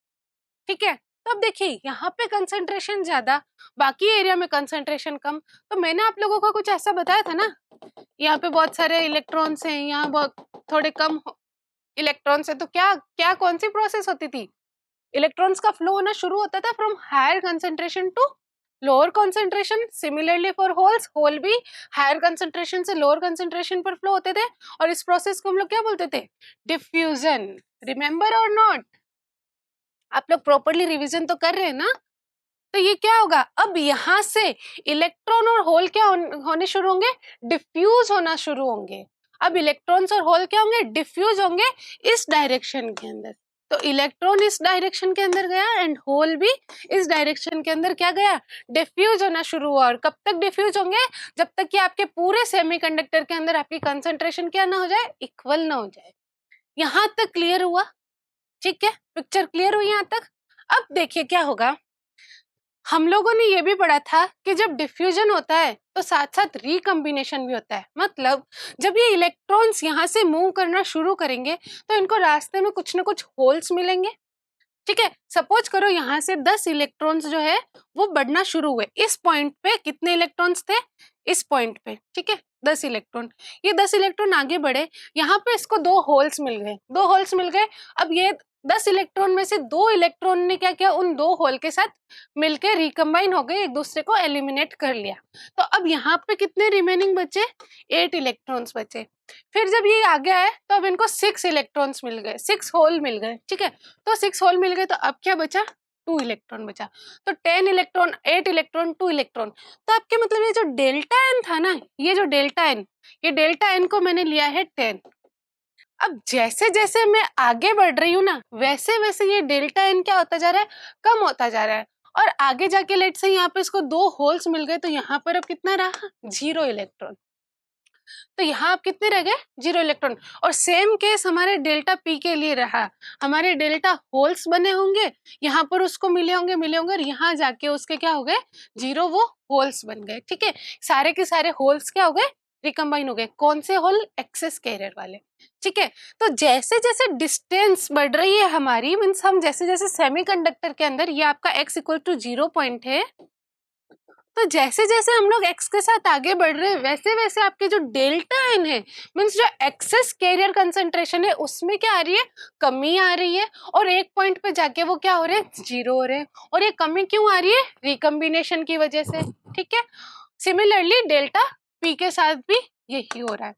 ठीक है। तो अब देखिए यहाँ पे कंसंट्रेशन ज्यादा, बाकी एरिया में कंसंट्रेशन कम, तो मैंने आप लोगों को कुछ ऐसा बताया था ना, यहाँ पे बहुत सारे इलेक्ट्रॉन्स हैं, यहाँ बहुत थोड़े कम इलेक्ट्रॉन्स है, तो क्या क्या कौन सी प्रोसेस होती थी, इलेक्ट्रॉन्स का फ्लो होना शुरू होता था from higher concentration to lower concentration. Similarly for holes, hole भी हायर कंसंट्रेशन से लोअर कंसंट्रेशन पर फ्लो होते थे, और इस प्रोसेस को हम लोग क्या बोलते थे, डिफ्यूजन। रिमेंबर और नॉट, आप लोग प्रॉपरली रिवीजन तो कर रहे हैं ना। तो ये क्या होगा, अब यहाँ से इलेक्ट्रॉन और होल क्या होने शुरू होंगे, डिफ्यूज होना शुरू होंगे। अब इलेक्ट्रॉन्स और होल क्या होंगे, डिफ्यूज होंगे इस डायरेक्शन के अंदर। तो इलेक्ट्रॉन इस डायरेक्शन के अंदर गया एंड होल भी इस डायरेक्शन के अंदर क्या गया, डिफ्यूज होना शुरू हुआ। और कब तक डिफ्यूज होंगे, जब तक कि आपके पूरे सेमीकंडक्टर के अंदर आपकी कंसंट्रेशन क्या ना हो जाए, इक्वल ना हो जाए। यहाँ तक क्लियर हुआ, ठीक है, पिक्चर क्लियर हुई यहाँ तक। अब देखिए क्या होगा, हम लोगों ने ये भी पढ़ा था कि जब डिफ्यूजन होता है तो साथ साथ रिकम्बिनेशन भी होता है। मतलब जब ये इलेक्ट्रॉन्स यहाँ से मूव करना शुरू करेंगे तो इनको रास्ते में कुछ ना कुछ होल्स मिलेंगे, ठीक है। सपोज करो यहाँ से 10 इलेक्ट्रॉन्स जो है वो बढ़ना शुरू हुए, इस पॉइंट पे कितने इलेक्ट्रॉन्स थे, इस पॉइंट पे, ठीक है, 10 इलेक्ट्रॉन। ये 10 इलेक्ट्रॉन आगे बढ़े, यहाँ पे इसको 2 होल्स मिल गए, 2 होल्स मिल गए। अब ये 10 इलेक्ट्रॉन में से 2 इलेक्ट्रॉन ने क्या किया, उन 2 होल के साथ मिलकर रिकम्बाइन हो गए, एक दूसरे को एलिमिनेट कर लिया। तो अब यहाँ पे कितने रिमेनिंग बचे, 8 इलेक्ट्रॉन्स बचे। फिर जब ये आगे आए तो अब इनको 6 इलेक्ट्रॉन्स मिल गए, 6 होल मिल गए, ठीक है। तो 6 होल मिल गए, तो अब क्या बचा, 2 इलेक्ट्रॉन बचा। तो 10 इलेक्ट्रॉन, 8 इलेक्ट्रॉन, 2 इलेक्ट्रॉन। तो आपके मतलब ये जो डेल्टा एन था ना, ये जो डेल्टा एन, ये डेल्टा एन को मैंने लिया है 10। अब जैसे जैसे मैं आगे बढ़ रही हूँ ना, वैसे वैसे ये डेल्टा एन क्या होता जा रहा है, कम होता जा रहा है। और आगे जाके लेट से यहाँ पे इसको 2 होल्स मिल गए, तो यहाँ पर अब कितना रहा, 0 इलेक्ट्रॉन। तो यहाँ आप कितने रह गए, 0 इलेक्ट्रॉन। और सेम केस हमारे डेल्टा पी के लिए रहा, हमारे डेल्टा होल्स बने होंगे, यहाँ पर उसको मिले होंगे और यहाँ जाके उसके क्या हो गए, 0 वो होल्स बन गए, ठीक है। सारे के सारे होल्स क्या हो गए, रिकम्बाइन हो गए। कौन से होल, एक्सेस कैरियर वाले, ठीक है। तो जैसे जैसे डिस्टेंस बढ़ रही है हमारी, मीन्स हम जैसे जैसे सेमीकंडक्टर के अंदर, ये आपका x इक्वल टू 0 पॉइंट है, तो जैसे जैसे हम लोग x के साथ आगे बढ़ रहे हैं, वैसे वैसे आपके जो डेल्टा एन है, मीन्स जो एक्सेस कैरियर कंसंट्रेशन है, उसमें क्या आ रही है, कमी आ रही है। और एक पॉइंट पे जाके वो क्या हो रहे हैं, 0 हो रहे हैं। और ये कमी क्यों आ रही है, रिकम्बिनेशन की वजह से, ठीक है। सिमिलरली डेल्टा पी के साथ भी यही हो रहा है।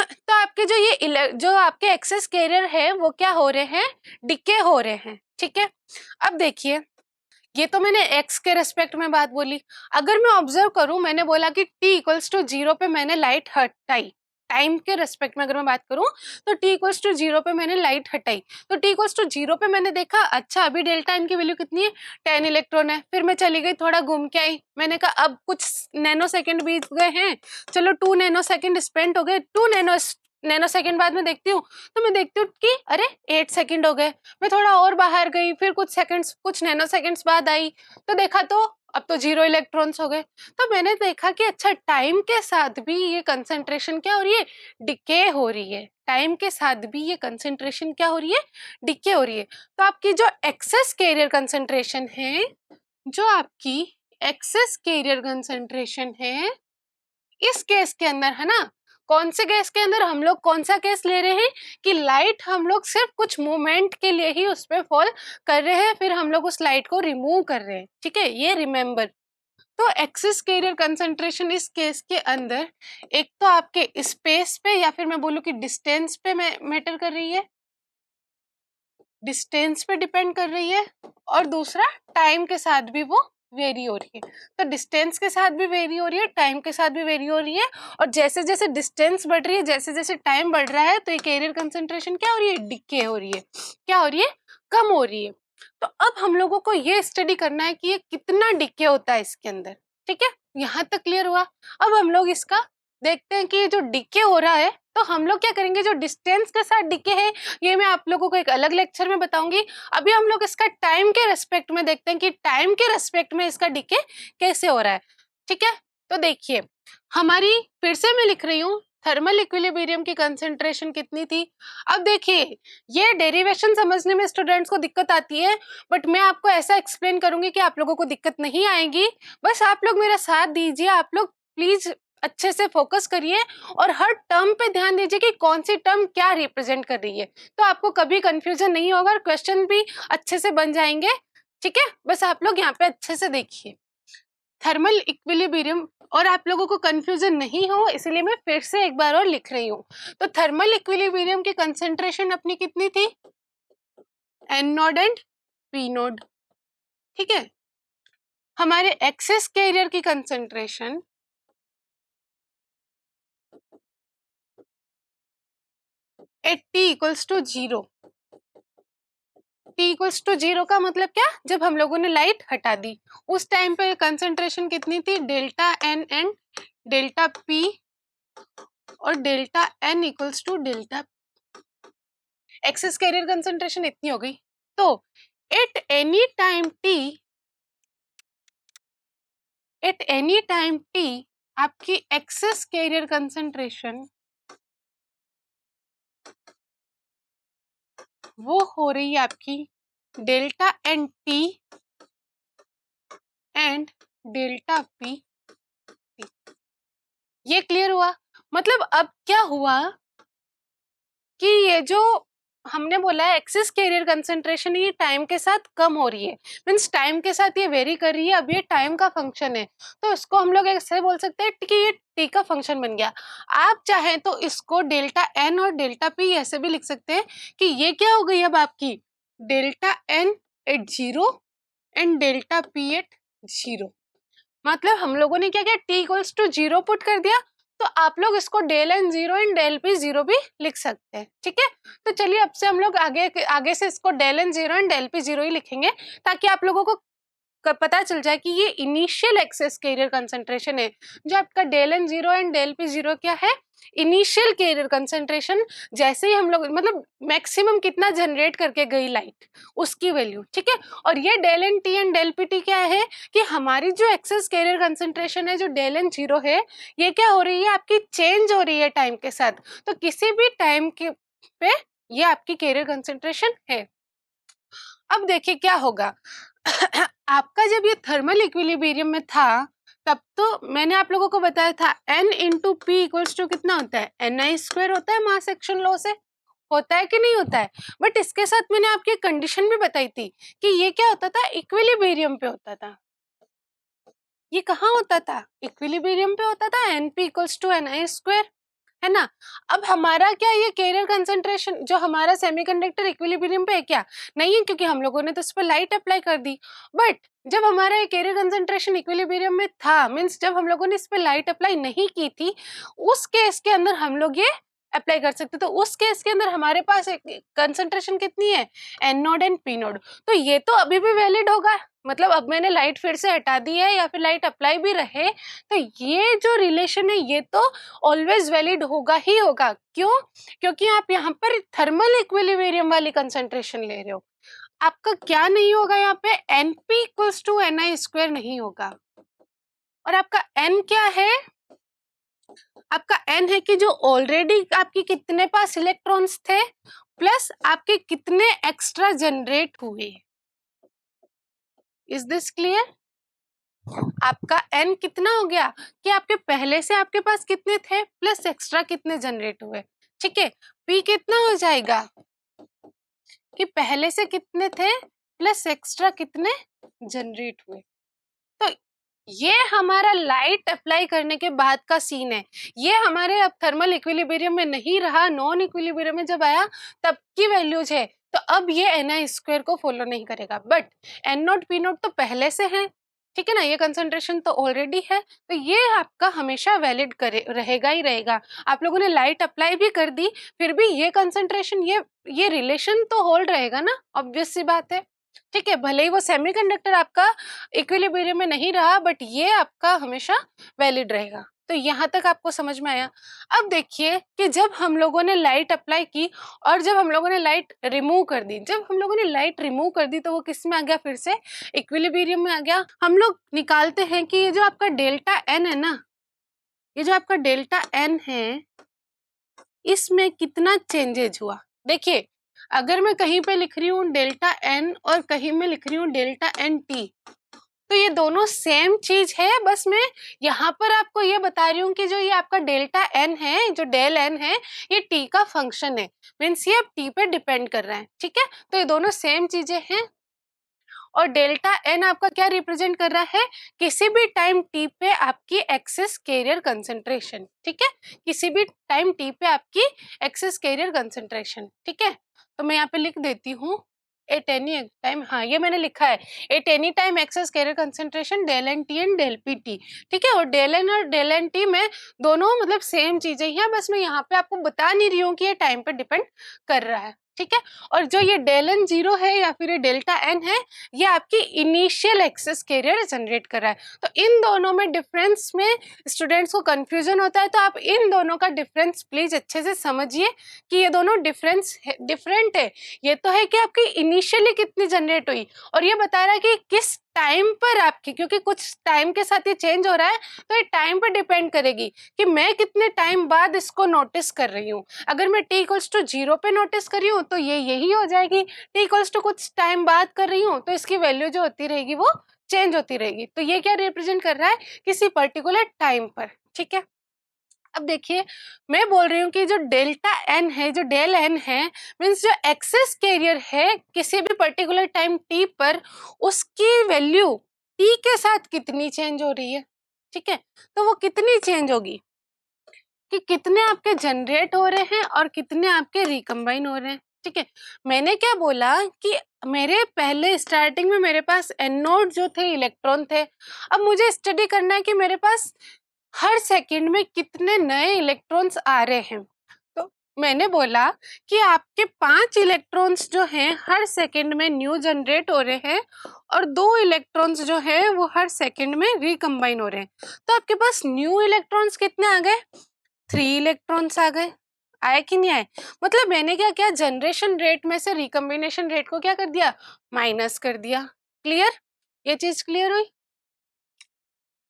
तो आपके जो ये जो आपके एक्सेस कैरियर है वो क्या हो रहे हैं, डिके हो रहे हैं, ठीक है। अब देखिए, ये तो मैंने x के रेस्पेक्ट में बात बोली। अगर मैं ऑब्जर्व करूं, मैंने बोला कि t इक्वल्स टू 0 पे मैंने लाइट हटाई, टाइम के रेस्पेक्ट में अगर मैं बात करूं, तो t इक्वल्स टू 0 पे मैंने लाइट हटाई, तो t इक्वल्स टू 0 पे मैंने देखा, अच्छा अभी डेल्टा एन की वैल्यू कितनी है, 10 इलेक्ट्रॉन है। फिर मैं चली गई, थोड़ा घूम के आई, मैंने कहा अब कुछ नैनो सेकेंड बीत गए हैं, चलो 2 नैनो सेकेंड स्पेंड हो गए, 2 नैनो सेकेंड बाद में देखती हूँ, तो मैं देखती हूँ कि अरे 8 सेकेंड हो गए। मैं थोड़ा और बाहर गई, फिर कुछ सेकंड्स, कुछ नैनो सेकंड्स बाद आई, तो देखा तो अब तो 0 इलेक्ट्रॉन्स हो गए। तो मैंने देखा कि अच्छा टाइम के साथ भी ये कंसंट्रेशन क्या हो रही है, डिके हो रही है। टाइम के साथ भी ये कंसंट्रेशन क्या हो रही है, डिके हो रही है। तो आपकी जो एक्सेस कैरियर कंसंट्रेशन है, जो आपकी एक्सेस कैरियर कंसंट्रेशन है, इस केस के अंदर है ना, कौन से केस के अंदर हम लोग कौन सा केस ले रहे हैं कि लाइट हम लोग सिर्फ कुछ मोमेंट के लिए ही उस पे फॉल कर रहे हैं, फिर हम लोग उस लाइट को रिमूव कर रहे हैं, ठीक है, ये रिमेंबर। तो एक्सेस कैरियर कंसंट्रेशन इस केस के अंदर एक तो आपके स्पेस पे या फिर मैं बोलूँ कि डिस्टेंस पे मैटर कर रही है, डिस्टेंस पे डिपेंड कर रही है, और दूसरा टाइम के साथ भी वो वेरी हो रही है। तो डिस्टेंस के साथ भी वेरी हो रही है, टाइम के साथ भी वेरी हो रही है, और जैसे जैसे डिस्टेंस बढ़ रही है, जैसे जैसे टाइम बढ़ रहा है, तो ये कैरियर कंसंट्रेशन क्या हो रही है, डिके हो रही है। क्या हो रही है, कम हो रही है। तो अब हम लोगों को ये स्टडी करना है कि ये कितना डिके होता है इसके अंदर। ठीक है, यहाँ तक क्लियर हुआ। अब हम लोग इसका देखते हैं कि ये जो डिके हो रहा है, तो हम लोग क्या करेंगे, जो डिस्टेंस के साथ डिके है ये मैं आप लोगों को एक अलग लेक्चर में बताऊंगी। अभी हम लोग इसका टाइम के रेस्पेक्ट में देखते हैं कि टाइम के रेस्पेक्ट में इसका डिके कैसे हो रहा है। ठीक है, तो देखिए हमारी, फिर से मैं लिख रही हूँ, थर्मल इक्विलिब्रियम की कंसेंट्रेशन कितनी थी। अब देखिए ये डेरिवेशन समझने में स्टूडेंट्स को दिक्कत आती है, बट मैं आपको ऐसा एक्सप्लेन करूंगी कि आप लोगों को दिक्कत नहीं आएगी। बस आप लोग मेरा साथ दीजिए, आप लोग प्लीज अच्छे से फोकस करिए और हर टर्म पे ध्यान दीजिए कि कौन सी टर्म क्या रिप्रेजेंट कर रही है, तो आपको कभी कंफ्यूजन नहीं होगा और क्वेश्चन भी अच्छे से बन जाएंगे। ठीक है, बस आप लोग यहाँ पे अच्छे से देखिए थर्मल इक्विलिब्रियम, और आप लोगों को कंफ्यूजन नहीं हो इसलिए मैं फिर से एक बार और लिख रही हूँ। तो थर्मल इक्विलिब्रियम की कंसेंट्रेशन अपनी कितनी थी, N node and P node. ठीक है, हमारे एक्सेस कैरियर की concentration at T equals to zero. T equals to zero का मतलब क्या, जब हम लोगों ने लाइट हटा दी उस टाइम पे कंसेंट्रेशन कितनी थी, delta n and delta p, और delta n equals to delta excess carrier concentration इतनी हो गई। तो at any time t, at any time t आपकी एक्सेस कैरियर कंसेंट्रेशन वो हो रही है आपकी delta n T and delta p. ये क्लियर हुआ। मतलब अब क्या हुआ कि ये जो हमने बोला है एक्सेस कैरियर कंसेंट्रेशन, ये टाइम के साथ कम हो रही है, मीन्स टाइम के साथ ये वेरी कर रही है। अब ये टाइम का फंक्शन है, तो इसको हम लोग ऐसे बोल सकते हैं कि ये टी का फंक्शन बन गया। आप चाहें तो इसको डेल्टा एन और डेल्टा पी ऐसे भी लिख सकते हैं कि ये क्या हो गई अब आपकी delta N at zero and delta P at zero. मतलब हम लोगों ने क्या किया, T equals to zero put कर दिया, तो आप लोग इसको del N zero and del P zero भी लिख सकते हैं। ठीक है, तो चलिए अब से हम लोग आगे से इसको del N zero and del P zero ही लिखेंगे, ताकि आप लोगों को पता चल जाए कि ये इनिशियल एक्सेस कैरियर कंसंट्रेशन है। जो आपका del N zero and del P zero क्या है, इनिशियल कैरियर कंसंट्रेशन। जैसे ही हम लोग मतलब मैक्सिमम कितना जनरेट करके गई लाइट, उसकी वैल्यू। ठीक है, और ये del N T and del P T क्या है कि हमारी जो एक्सेस कैरियर कंसंट्रेशन है, जो डेल एन जीरो है, ये क्या हो रही है आपकी, चेंज हो रही है टाइम के साथ। तो किसी भी टाइम के पे ये आपकी कैरियर कंसंट्रेशन है। अब देखिए क्या होगा आपका जब ये थर्मल इक्विलिब्रियम में था, तब तो मैंने आप लोगों को बताया था n into P equals to कितना होता है, ni स्क्वायर होता है मास एक्शन लॉ से। होता है कि नहीं होता है। बट इसके साथ मैंने आपकी कंडीशन भी बताई थी कि ये क्या होता था, इक्विलिब्रियम पे होता था। ये कहाँ होता था, इक्विलिब्रियम पे होता था, N P equals to ni square, है ना। अब हमारा क्या ये कैरियर कंसंट्रेशन जो हमारा सेमीकंडक्टर इक्विलिब्रियम पे है क्या, नहीं है, क्योंकि हम लोगों ने तो इस पर लाइट अप्लाई कर दी। बट जब हमारा ये कैरियर कंसंट्रेशन इक्विलिब्रियम में था, मींस जब हम लोगों ने इस पर लाइट अप्लाई नहीं की थी, उस केस के अंदर हम लोग ये अप्लाई कर सकते। तो उस केस के अंदर हमारे पास कंसंट्रेशन कितनी है, N node and P node. तो ये तो अभी भी वैलिड होगा, मतलब अब मैंने लाइट फिर से हटा दी है या फिर लाइट अप्लाई भी रहे, तो ये जो रिलेशन है ये तो ऑलवेज वैलिड होगा ही होगा। क्यों, क्योंकि आप यहाँ पर थर्मल इक्विलिब्रियम वाली कंसंट्रेशन ले रहे हो। आपका क्या नहीं होगा यहाँ पे, NP equals to ni square नहीं होगा। और आपका n क्या है, आपका n है कि जो ऑलरेडी आपके कितने पास इलेक्ट्रॉन्स थे, प्लस आपके कितने एक्स्ट्रा जनरेट हुए। Is this clear. आपका n कितना हो गया कि आपके पहले से आपके पास कितने थे प्लस एक्स्ट्रा कितने जनरेट हुए। ठीक है, p कितना हो जाएगा कि पहले से कितने थे प्लस एक्स्ट्रा कितने जनरेट हुए। तो ये हमारा लाइट अप्लाई करने के बाद का सीन है। ये हमारे अब थर्मल इक्विलिब्रियम में नहीं रहा, नॉन इक्विलिब्रियम में जब आया तब की वैल्यूज है। तो अब ये ni स्क्वायर को फॉलो नहीं करेगा, but n not p not तो पहले से है, ठीक है ना, ये कंसंट्रेशन तो ऑलरेडी है, तो ये आपका हमेशा वैलिड करे रहेगा ही रहेगा। आप लोगों ने लाइट अप्लाई भी कर दी, फिर भी ये कंसंट्रेशन, ये रिलेशन तो होल्ड रहेगा ना, ऑब्वियस सी बात है। ठीक है, भले ही वो सेमीकंडक्टर आपका इक्विलिब्रियम में नहीं रहा, बट ये आपका हमेशा वैलिड रहेगा। तो यहाँ तक आपको समझ में आया। अब देखिए कि जब हम लोगों ने लाइट अप्लाई की और जब हम लोगों ने लाइट रिमूव कर दी, जब हम लोगों ने लाइट रिमूव कर दी तो वो किस में आ गया, फिर से इक्विलिब्रियम में आ गया। हम लोग निकालते हैं कि ये जो आपका डेल्टा एन है ना, ये जो आपका डेल्टा एन है, इसमें कितना चेंजेज हुआ। देखिए, अगर मैं कहीं पे लिख रही हूँ डेल्टा एन और कहीं में लिख रही हूँ डेल्टा एन टी, तो ये दोनों सेम चीज है, बस मैं यहाँ पर आपको ये बता रही हूँ कि जो ये आपका डेल्टा एन है, जो डेल एन है, ये टी का फंक्शन है, मीन्स ये अब टी पे डिपेंड कर रहा है, ठीक है। तो ये दोनों सेम चीजें हैं। और डेल्टा एन आपका क्या रिप्रेजेंट कर रहा है, किसी भी टाइम टी पे आपकी एक्सेस कैरियर कंसंट्रेशन, ठीक है, किसी भी टाइम टी पे आपकी एक्सेस कैरियर कंसंट्रेशन, ठीक है। तो मैं यहाँ पे लिख देती हूँ एट एनी टाइम, हाँ ये मैंने लिखा है, at any time excess carrier concentration del N T and del P T, ठीक है। और डेल एन और डेल एन टी में दोनों मतलब सेम चीजें ही हैं, बस मैं यहाँ पे आपको बता नहीं रही हूँ कि ये टाइम पे डिपेंड कर रहा है, ठीक है। और जो ये डेल एन जीरो है या फिर ये डेल्टा एन है, ये आपकी इनिशियल एक्सेस कैरियर जनरेट कर रहा है। तो इन दोनों में डिफरेंस में स्टूडेंट्स को कंफ्यूजन होता है, तो आप इन दोनों का डिफरेंस प्लीज अच्छे से समझिए कि ये दोनों डिफरेंट है। ये तो है कि आपकी इनिशियली कितनी जनरेट हुई, और ये बता रहा है कि किस टाइम पर आपकी, क्योंकि कुछ टाइम के साथ ये चेंज हो रहा है, तो ये टाइम पर डिपेंड करेगी कि मैं कितने टाइम बाद इसको नोटिस कर रही हूँ। अगर मैं t इक्वल्स टू 0 पे नोटिस कर रही हूँ तो ये यही हो जाएगी, t इक्वल्स टू कुछ टाइम बाद कर रही हूँ तो इसकी वैल्यू जो होती रहेगी वो चेंज होती रहेगी। तो ये क्या रिप्रेजेंट कर रहा है, किसी पर्टिकुलर टाइम पर, ठीक है। अब देखिए, मैं बोल रही हूँ कि जो डेल्टा एन है, जो डेल एन है, मीन्स जो एक्सेस कैरियर है किसी भी पर्टिकुलर टाइम टी पर, उसकी वैल्यू टी के साथ कितनी चेंज हो रही है, ठीक है। तो वो कितनी चेंज होगी कि कितने आपके जनरेट हो रहे हैं और कितने आपके रिकम्बाइन हो रहे हैं, ठीक है। मैंने क्या बोला कि मेरे पहले स्टार्टिंग में मेरे पास एनोड जो थे इलेक्ट्रॉन थे, अब मुझे स्टडी करना है कि मेरे पास हर सेकंड में कितने नए इलेक्ट्रॉन्स आ रहे हैं। तो मैंने बोला कि आपके 5 इलेक्ट्रॉन्स जो हैं हर सेकंड में न्यू जनरेट हो रहे हैं और 2 इलेक्ट्रॉन्स जो हैं वो हर सेकंड में रिकम्बाइन हो रहे हैं। तो आपके पास न्यू इलेक्ट्रॉन्स कितने आ गए, 3 इलेक्ट्रॉन्स आ गए। आए कि नहीं आए, मतलब मैंने क्या किया, जनरेशन रेट में से रिकम्बिनेशन रेट को क्या कर दिया, माइनस कर दिया। क्लियर, ये चीज क्लियर हुई।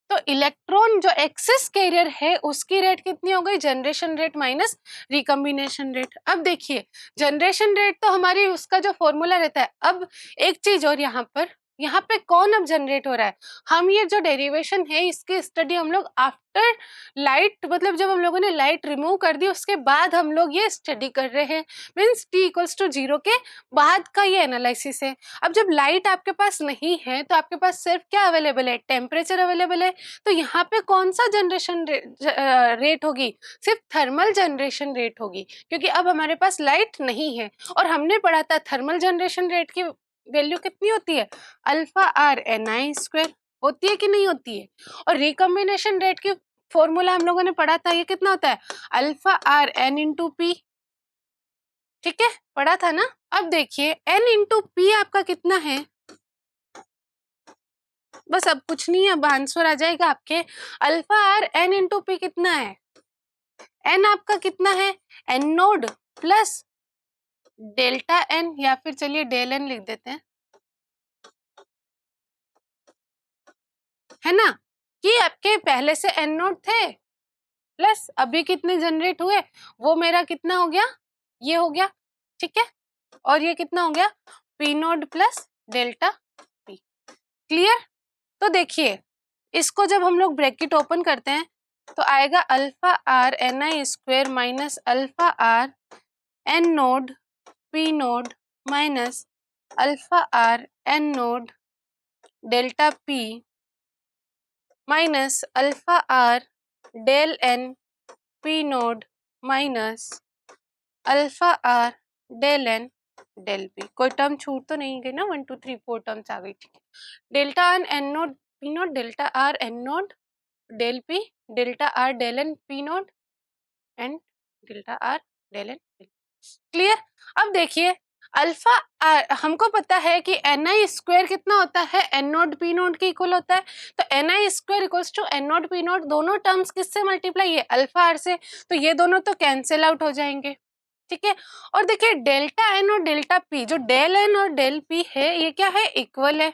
तो इलेक्ट्रॉन जो एक्सेस कैरियर है उसकी रेट कितनी हो गई, generation rate minus recombination rate. अब देखिए, जनरेशन रेट तो हमारी उसका जो फॉर्मूला रहता है। अब एक चीज और, यहाँ पे कौन अब जनरेट हो रहा है, हम ये जो डेरिवेशन है इसकी स्टडी हम लोग आफ्टर लाइट, मतलब जब हम लोगों ने लाइट रिमूव कर दी उसके बाद हम लोग ये स्टडी कर रहे हैं, मीन्स t इक्वल्स टू 0 के बाद का ये एनालिसिस है। अब जब लाइट आपके पास नहीं है तो आपके पास सिर्फ क्या अवेलेबल है, टेम्परेचर अवेलेबल है। तो यहाँ पे कौन सा जनरेशन रेट होगी, सिर्फ थर्मल जनरेशन रेट होगी, क्योंकि अब हमारे पास लाइट नहीं है। और हमने पढ़ा था थर्मल जनरेशन रेट की वैल्यू कितनी होती है, alpha are N I square, होती है कि नहीं होती है। और रिकम्बिनेशन रेट की फॉर्मूला हम लोगों ने पढ़ा था, ये कितना होता है, alpha are N into P, ठीक है, पढ़ा था ना। अब देखिए एन इंटू पी आपका कितना है, बस अब कुछ नहीं है, अब आंसर आ जाएगा आपके, alpha are N into P कितना है, एन आपका कितना है, N node plus delta N, या फिर चलिए डेल एन लिख देते हैं, है ना, कि आपके पहले से एन नोड थे प्लस अभी कितने जनरेट हुए, वो मेरा कितना हो गया, ये हो गया, ठीक है। और ये कितना हो गया, P nought plus delta P. Clear. तो देखिए, इसको जब हम लोग ब्रैकेट ओपन करते हैं तो आएगा alpha are N I square minus alpha are N node P node minus alpha are N node delta P minus alpha are del N P node minus alpha are del N del P. कोई term छूट तो नहीं गई ना? 1 2 3 4 terms आ गई। ठीक है, delta N N node P node, delta R N node del P, delta R del N P node and delta R del N. Clear? अब देखिए अल्फा हमको पता है कि एन आई स्क्वायर कितना होता है, एन नोट पी नोट के इक्वल होता है। तो N I square equals to N naught P naught, दोनों टर्म्स किससे मल्टीप्लाई है? अल्फा आर से। तो ये दोनों तो कैंसिल आउट हो जाएंगे। ठीक है, और देखिए डेल्टा एन और डेल्टा पी, जो डेल एन और डेल पी है ये क्या है? इक्वल है।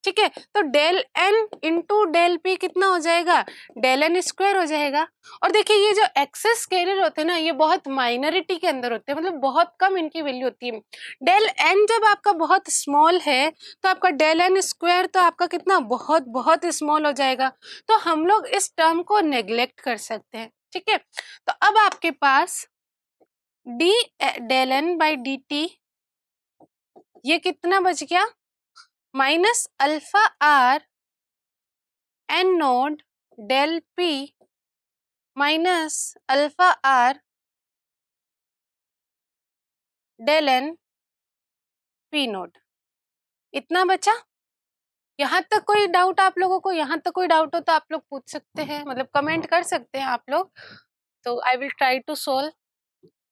ठीक है, तो del N into del P कितना हो जाएगा? डेल एन स्क्वायर हो जाएगा। और देखिए ये जो एक्सेस कैरियर होते हैं ना, ये बहुत माइनॉरिटी के अंदर होते हैं, मतलब बहुत कम इनकी वैल्यू होती है। डेल एन जब आपका बहुत स्मॉल है तो आपका डेल एन स्क्वायर तो आपका कितना? बहुत बहुत स्मॉल हो जाएगा। तो हम लोग इस टर्म को नेग्लेक्ट कर सकते हैं। ठीक है, तो अब आपके पास d del N by D t ये कितना बच गया? Minus alpha are N node del p minus alpha are del N P naught, इतना बचा। यहाँ तक कोई डाउट आप लोगों को? यहाँ तक कोई डाउट हो तो आप लोग पूछ सकते हैं, मतलब कमेंट कर सकते हैं आप लोग। तो I will try to solve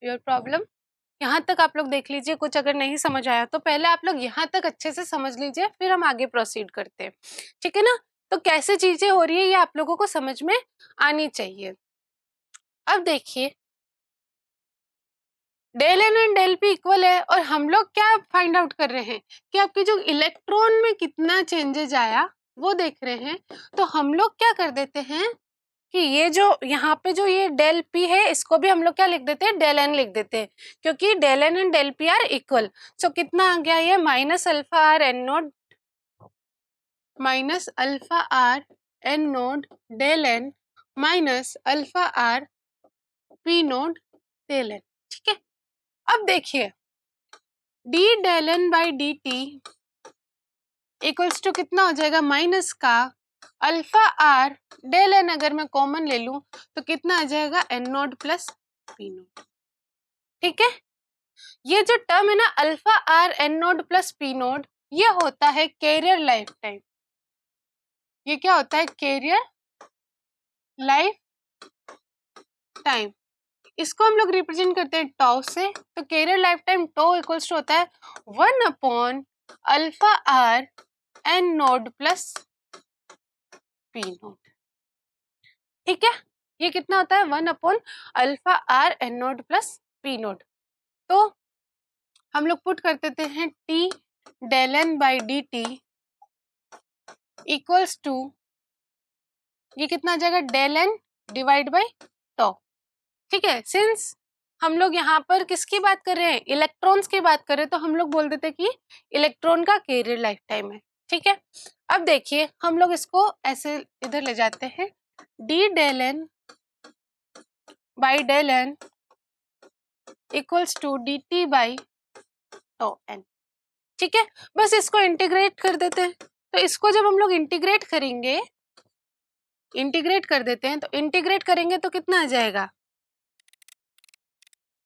your problem. यहाँ तक आप लोग देख लीजिए, कुछ अगर नहीं समझ आया तो पहले आप लोग यहाँ तक अच्छे से समझ लीजिए, फिर हम आगे प्रोसीड करते हैं। ठीक है ना? तो कैसे चीजें हो रही है ये आप लोगों को समझ में आनी चाहिए। अब देखिए del N and del P equal है, और हम लोग क्या फाइंड आउट कर रहे हैं कि आपके जो इलेक्ट्रॉन में कितना चेंजेज आया वो देख रहे हैं। तो हम लोग क्या कर देते हैं कि ये जो यहाँ पे जो ये डेल पी है इसको भी हम लोग क्या लिख देते हैं? डेल एन लिख देते हैं, क्योंकि del N and del p are equal. So कितना आ गया ये? Minus alpha are N naught minus alpha are N node del n minus alpha r p naught del n. ठीक है, अब देखिए d del N by D T equals to कितना हो जाएगा? माइनस का अल्फा आर डेल एन, अगर मैं कॉमन ले लूं तो कितना आ जाएगा? N node plus P nought. ठीक है, ये जो टर्म है ना alpha are N node plus P node, ये होता है कैरियर लाइफ टाइम। ये क्या होता है? Carrier lifetime. इसको हम लोग रिप्रेजेंट करते हैं टॉ से। तो carrier lifetime tau equals to होता है 1 upon alpha are N node plus P nought. ठीक है, ये कितना होता है? 1 upon alpha are N node plus P node. तो हम लोग पुट कर देते हैं T del N by D T equals to, ये कितना आ जाएगा? डेल एन डिवाइड बाई टॉ। ठीक है, सिंस हम लोग यहाँ पर किसकी बात कर रहे हैं? इलेक्ट्रॉन्स की बात कर रहे हैं, तो हम लोग बोल देते हैं कि इलेक्ट्रॉन का कैरियर लाइफ टाइम है। ठीक है, अब देखिए हम लोग इसको ऐसे इधर ले जाते हैं, D del N by del N equals to D T by tau N. ठीक है, बस इसको इंटीग्रेट कर देते हैं। तो इसको जब हम लोग इंटीग्रेट करेंगे, इंटीग्रेट कर देते हैं, तो इंटीग्रेट करेंगे तो कितना आ जाएगा?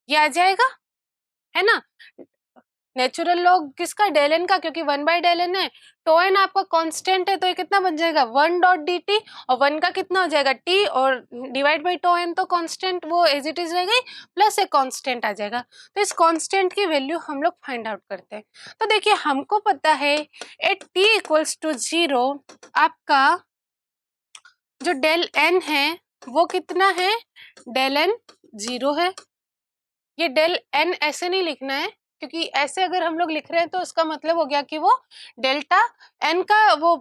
ये आ जाएगा, है ना? नेचुरल लॉग किसका? डेल एन का, क्योंकि 1 बाई डेल एन है। टो एन आपका कांस्टेंट है, तो ये कितना बन जाएगा? 1 डॉट डी टी, और 1 का कितना हो जाएगा? टी, और डिवाइड बाई टो एन तो कांस्टेंट वो एज इट इज रह गई, प्लस एक कांस्टेंट आ जाएगा। तो इस कांस्टेंट की वैल्यू हम लोग फाइंड आउट करते हैं। तो देखिए हमको पता है एट टी इक्वल्स टू 0 आपका जो डेल एन है वो कितना है? डेल एन 0 है। ये डेल एन ऐसे नहीं लिखना है, क्योंकि ऐसे अगर हम लोग लिख रहे हैं तो उसका मतलब हो गया कि वो डेल्टा एन का वो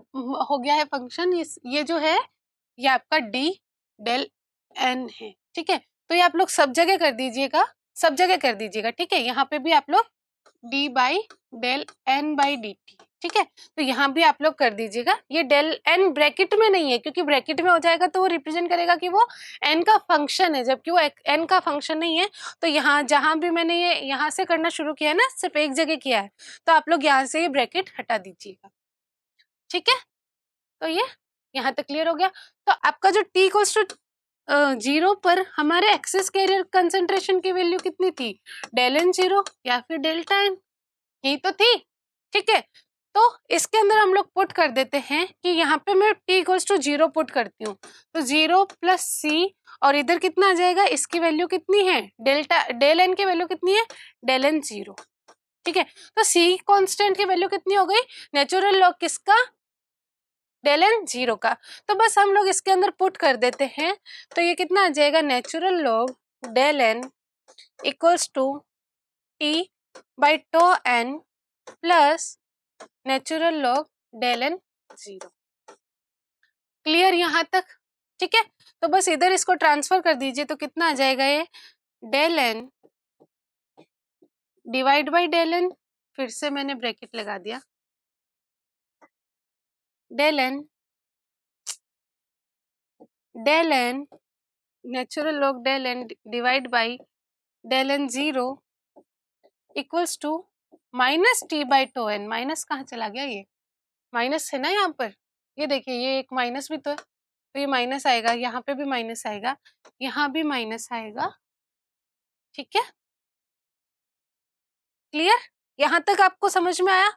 हो गया है फंक्शन। ये जो है ये आपका डी डेल एन है। ठीक है, तो ये आप लोग सब जगह कर दीजिएगा, सब जगह कर दीजिएगा। ठीक है, यहाँ पे भी आप लोग D by del N by D T. ठीक है, तो यहाँ भी आप लोग कर दीजिएगा। ये डेल एन ब्रैकेट में नहीं है, क्योंकि ब्रैकेट में हो जाएगा तो वो रिप्रेजेंट करेगा कि वो एन का फंक्शन है, जबकि वो एन का फंक्शन नहीं है। तो यहाँ जहाँ भी मैंने ये यहाँ से करना शुरू किया है ना, सिर्फ एक जगह किया है, तो आप लोग यहाँ से ये ब्रैकेट हटा दीजिएगा। ठीक है, तो ये यहाँ तक क्लियर हो गया? तो आपका जो t इक्वल्स टू 0 पर हमारे एक्सेस कैरियर कंसंट्रेशन की वैल्यू कितनी थी? डेल n 0 या फिर डेल्टा n, यही तो थी, ठीक है। तो इसके अंदर हम लोग पुट कर देते हैं कि यहाँ पे मैं t इक्वल्स टू 0 पुट करती हूँ, तो 0 प्लस c, और इधर कितना आ जाएगा, इसकी वैल्यू कितनी है, डेल n की वैल्यू कितनी है, डेल n 0, ठीक है। तो c कांस्टेंट की वैल्यू कितनी हो गई, नेचुरल लॉग किसका, डेल n 0 का। तो बस हम लोग इसके अंदर पुट कर देते हैं, तो ये कितना आ जाएगा, natural log del n equals to t by tau n plus natural log del n 0। Clear यहाँ तक, ठीक है। तो बस इधर इसको ट्रांसफर कर दीजिए, तो कितना आ जाएगा, ये del n divide by del n, फिर से मैंने ब्रैकेट लगा दिया, del n natural log del n divide by del n 0 equals to minus T by tau n। माइनस कहाँ चला गया, ये माइनस है ना यहाँ पर, ये देखिए ये एक माइनस भी तो है, तो ये माइनस आएगा, यहाँ पे भी माइनस आएगा, यहाँ भी माइनस आएगा, ठीक है। क्लियर, यहाँ तक आपको समझ में आया?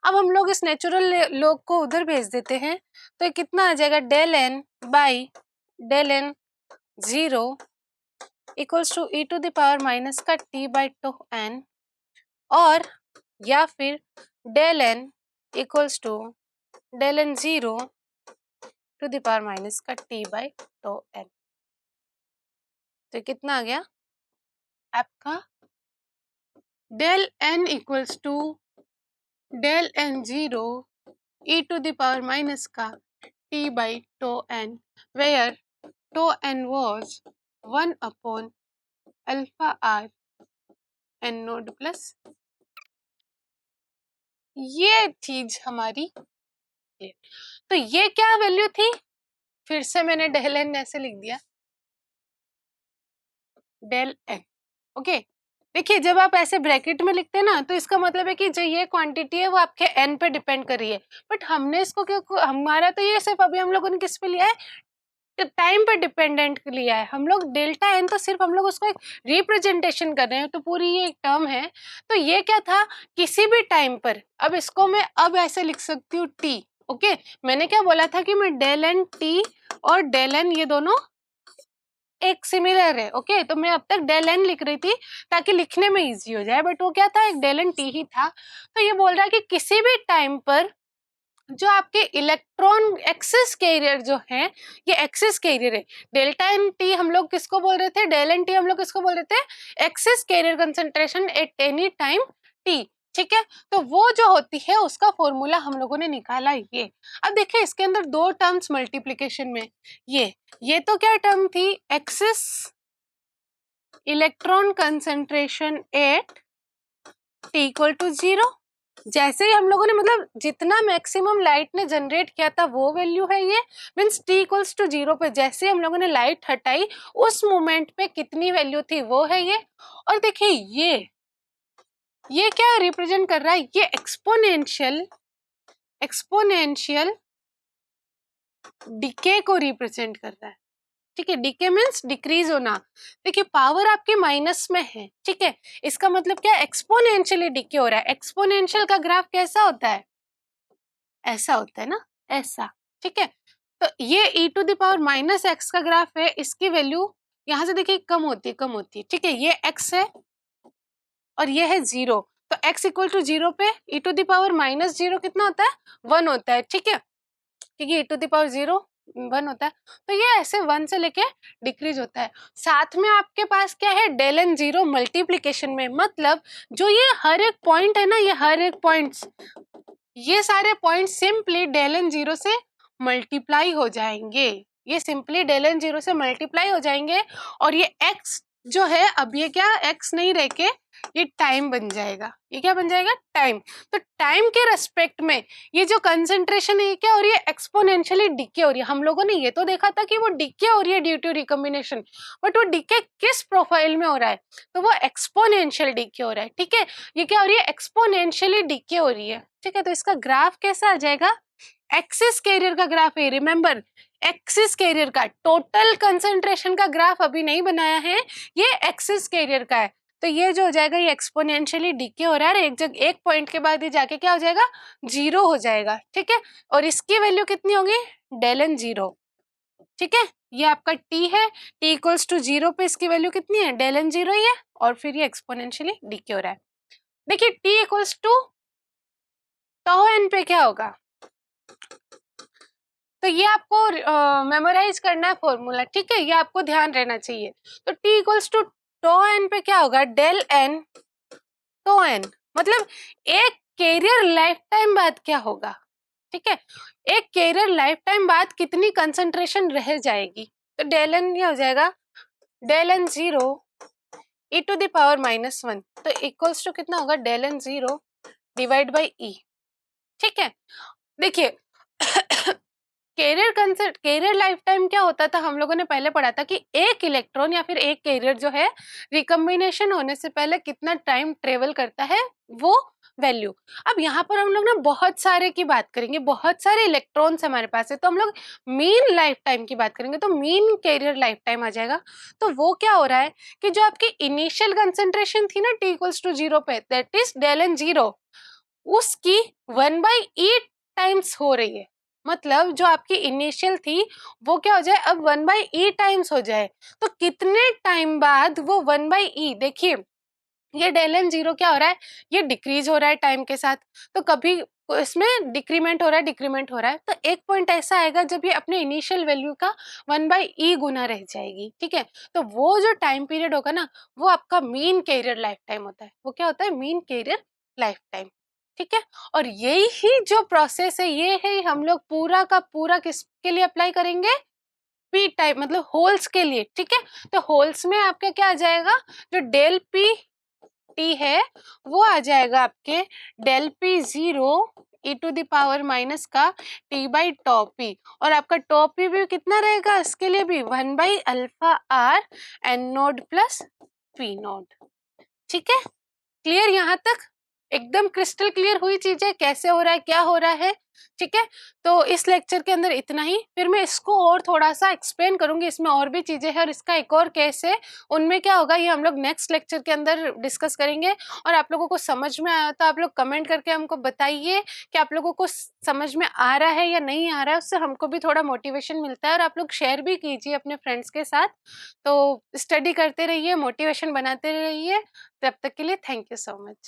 अब हम लोग इस नेचुरल लॉग को उधर भेज देते हैं, तो ये कितना आ जाएगा, del n by del n 0 equals to e to the power minus का t बाई टो n, और या फिर del n equals to del n 0 to the power minus का t बाई टो n। तो कितना आ गया आपका, del n equals to del n 0 e to the power minus का t by tau n, where tau n was 1 upon alpha r n node plus, ये चीज हमारी। तो ये क्या वैल्यू थी, फिर से मैंने डेल n ऐसे लिख दिया, डेल n, ओके। देखिए जब आप ऐसे ब्रैकेट में लिखते हैं ना, तो इसका मतलब है कि जो ये क्वांटिटी है वो आपके n पे डिपेंड कर रही है, बट हमने इसको क्यों, हमारा तो ये सिर्फ अभी हम लोगों ने किस पे लिया है, टाइम पे डिपेंडेंट लिया है हम लोग, डेल्टा एन तो सिर्फ हम लोग उसको एक रिप्रेजेंटेशन कर रहे हैं, तो पूरी ये एक टर्म है। तो ये क्या था, किसी भी टाइम पर, अब इसको मैं अब ऐसे लिख सकती हूँ टी, ओके। मैंने क्या बोला था कि मैं डेल एन टी और डेल एन ये दोनों एक सिमिलर है, ओके। तो मैं अब तक डेल एन लिख रही थी ताकि लिखने में इजी हो जाए, बट वो क्या था, एक डेल एन टी ही था। तो ये बोल रहा है कि किसी भी टाइम पर जो आपके इलेक्ट्रॉन एक्सेस कैरियर जो है, ये एक्सेस कैरियर है, डेल्टा एन टी हम लोग किसको बोल रहे थे, डेल एन टी हम लोग किसको बोल रहे थे, excess carrier concentration at any time T, ठीक है। तो वो जो होती है उसका फॉर्मूला हम लोगों ने निकाला ये। अब देखिए इसके अंदर दो टर्म्स मल्टीप्लीकेशन में, ये तो क्या टर्म थी, excess electron concentration at T equal to 0, जैसे ही हम लोगों ने मतलब जितना मैक्सिमम लाइट ने जनरेट किया था वो वैल्यू है ये, मीन्स t इक्वल्स टू 0 पे जैसे ही हम लोगों ने लाइट हटाई उस मोमेंट पे कितनी वैल्यू थी वो है ये। और देखिए ये क्या रिप्रेजेंट कर रहा है, ये एक्सपोनेंशियल डिके को रिप्रेजेंट कर रहा है, ठीक है। डिके मीन्स डिक्रीज होना, देखिए पावर आपके माइनस में है, ठीक है। इसका मतलब क्या, एक्सपोनेंशियली डिके हो रहा है। एक्सपोनेंशियल का ग्राफ कैसा होता है, ऐसा होता है ना, ऐसा, ठीक है। तो ये e to the power minus X का ग्राफ है, इसकी वैल्यू यहाँ से देखिए कम होती है, ठीक है। ये x है और ये है 0, तो x इक्वल टू 0 पे e to the power minus 0 कितना होता है, 1 होता है, ठीक है, क्योंकि e टू द पावर 0 1 होता है। तो ये ऐसे 1 से लेके डिक्रीज होता है। साथ में आपके पास क्या है, डेल एन 0 मल्टीप्लीकेशन में, मतलब जो ये हर एक पॉइंट है ना, ये हर एक पॉइंट्स, ये सारे पॉइंट सिंपली डेल एन 0 से मल्टीप्लाई हो जाएंगे, ये सिंपली डेल एन 0 से मल्टीप्लाई हो जाएंगे, और ये x जो है, अब ये क्या x नहीं रह के ये टाइम बन जाएगा, ये क्या बन जाएगा, टाइम। तो टाइम के रेस्पेक्ट में ये जो कंसंट्रेशन है ये क्या हो रही है, एक्सपोनेंशियली डिके हो रही है। हम लोगों ने ये तो देखा था कि वो डिके हो रही है ड्यू टू रिकॉम्बिनेशन, बट वो डिके किस प्रोफाइल में हो रहा है, तो वो एक्सपोनेंशियल डिके हो रहा है, ठीक है। ये क्या हो रही है, एक्सपोनेंशियली डिके हो रही है, ठीक है। तो इसका ग्राफ कैसा आ जाएगा, एक्सिस कैरियर का ग्राफ है, रिमेंबर एक्सिस कैरियर का, टोटल कंसंट्रेशन का ग्राफ अभी नहीं बनाया है, ये एक्सिस कैरियर का है। तो ये जो हो जाएगा ये एक्सपोनेंशियली डीके हो रहा है, एक पॉइंट के बाद ये जाके क्या हो जाएगा, 0 हो जाएगा, ठीक है। और इसकी वैल्यू कितनी होगी, डेल एन 0, ठीक है। ये आपका टी है, टी इक्वल्स टू 0 पे इसकी वैल्यू कितनी है, डेल एन 0 ही है, और फिर ये एक्सपोनेंशियली डीके हो रहा है। देखिए T equals to tau N पे क्या होगा, तो ये आपको मेमोराइज करना है फॉर्मूला, ठीक है, ये आपको ध्यान रहना चाहिए। तो T equals to tau N पे क्या होगा, डेल एन टॉ एन, मतलब एक कैरियर लाइफ टाइम बाद क्या होगा, ठीक है, एक कैरियर लाइफ टाइम बाद कितनी कंसंट्रेशन रह जाएगी। तो डेल एन ये हो जाएगा del N 0 e to the power -1, तो इक्वल्स टू कितना होगा, del N 0 divide by E, ठीक है। देखिए कैरियर लाइफ टाइम क्या होता था, हम लोगों ने पहले पढ़ा था कि एक इलेक्ट्रॉन या फिर एक कैरियर जो है रिकम्बिनेशन होने से पहले कितना टाइम ट्रेवल करता है, वो वैल्यू। अब यहाँ पर हम लोग ना बहुत सारे की बात करेंगे, बहुत सारे इलेक्ट्रॉन्स हमारे पास है, तो हम लोग मीन लाइफ टाइम की बात करेंगे, तो मीन कैरियर लाइफ टाइम आ जाएगा। तो वो क्या हो रहा है कि जो आपकी इनिशियल कंसेंट्रेशन थी ना टी इक्वल्स टू 0 पे, दैट इज डेल एन 0, उसकी 1/e टाइम्स हो रही है। मतलब जो आपकी इनिशियल थी वो क्या हो जाए, अब 1/e टाइम्स हो जाए। तो कितने टाइम बाद वो 1/e, देखिए ये डेल एन 0 क्या हो रहा है, ये डिक्रीज हो रहा है टाइम के साथ, तो कभी इसमें डिक्रीमेंट हो रहा है, डिक्रीमेंट हो रहा है, तो एक पॉइंट ऐसा आएगा जब ये अपने इनिशियल वैल्यू का 1/e गुना रह जाएगी, ठीक है। तो वो जो टाइम पीरियड होगा ना, वो आपका मीन कैरियर लाइफ टाइम होता है। वो क्या होता है, मीन कैरियर लाइफ टाइम, ठीक है। और यही ही जो प्रोसेस है, ये है हम लोग पूरा का पूरा किसके लिए अप्लाई करेंगे, पी टाइप, मतलब होल्स के लिए, ठीक है। तो होल्स में आपका क्या आ जाएगा, जो डेल पी टी है वो आ जाएगा आपके del P 0 e to the power minus का टी बाई टॉ पी, और आपका टॉ पी भी कितना रहेगा, इसके लिए भी 1/अल्फा r N node plus P nought, ठीक है। क्लियर यहाँ तक, एकदम क्रिस्टल क्लियर हुई चीजें, कैसे हो रहा है, क्या हो रहा है, ठीक है। तो इस लेक्चर के अंदर इतना ही, फिर मैं इसको और थोड़ा सा एक्सप्लेन करूंगी, इसमें और भी चीजें हैं और इसका एक और केस है, उनमें क्या होगा ये हम लोग नेक्स्ट लेक्चर के अंदर डिस्कस करेंगे। और आप लोगों को समझ में आया तो आप लोग कमेंट करके हमको बताइए कि आप लोगों को समझ में आ रहा है या नहीं आ रहा है, उससे हमको भी थोड़ा मोटिवेशन मिलता है। और आप लोग शेयर भी कीजिए अपने फ्रेंड्स के साथ। तो स्टडी करते रहिए, मोटिवेशन बनाते रहिए। तब तक के लिए थैंक यू सो मच।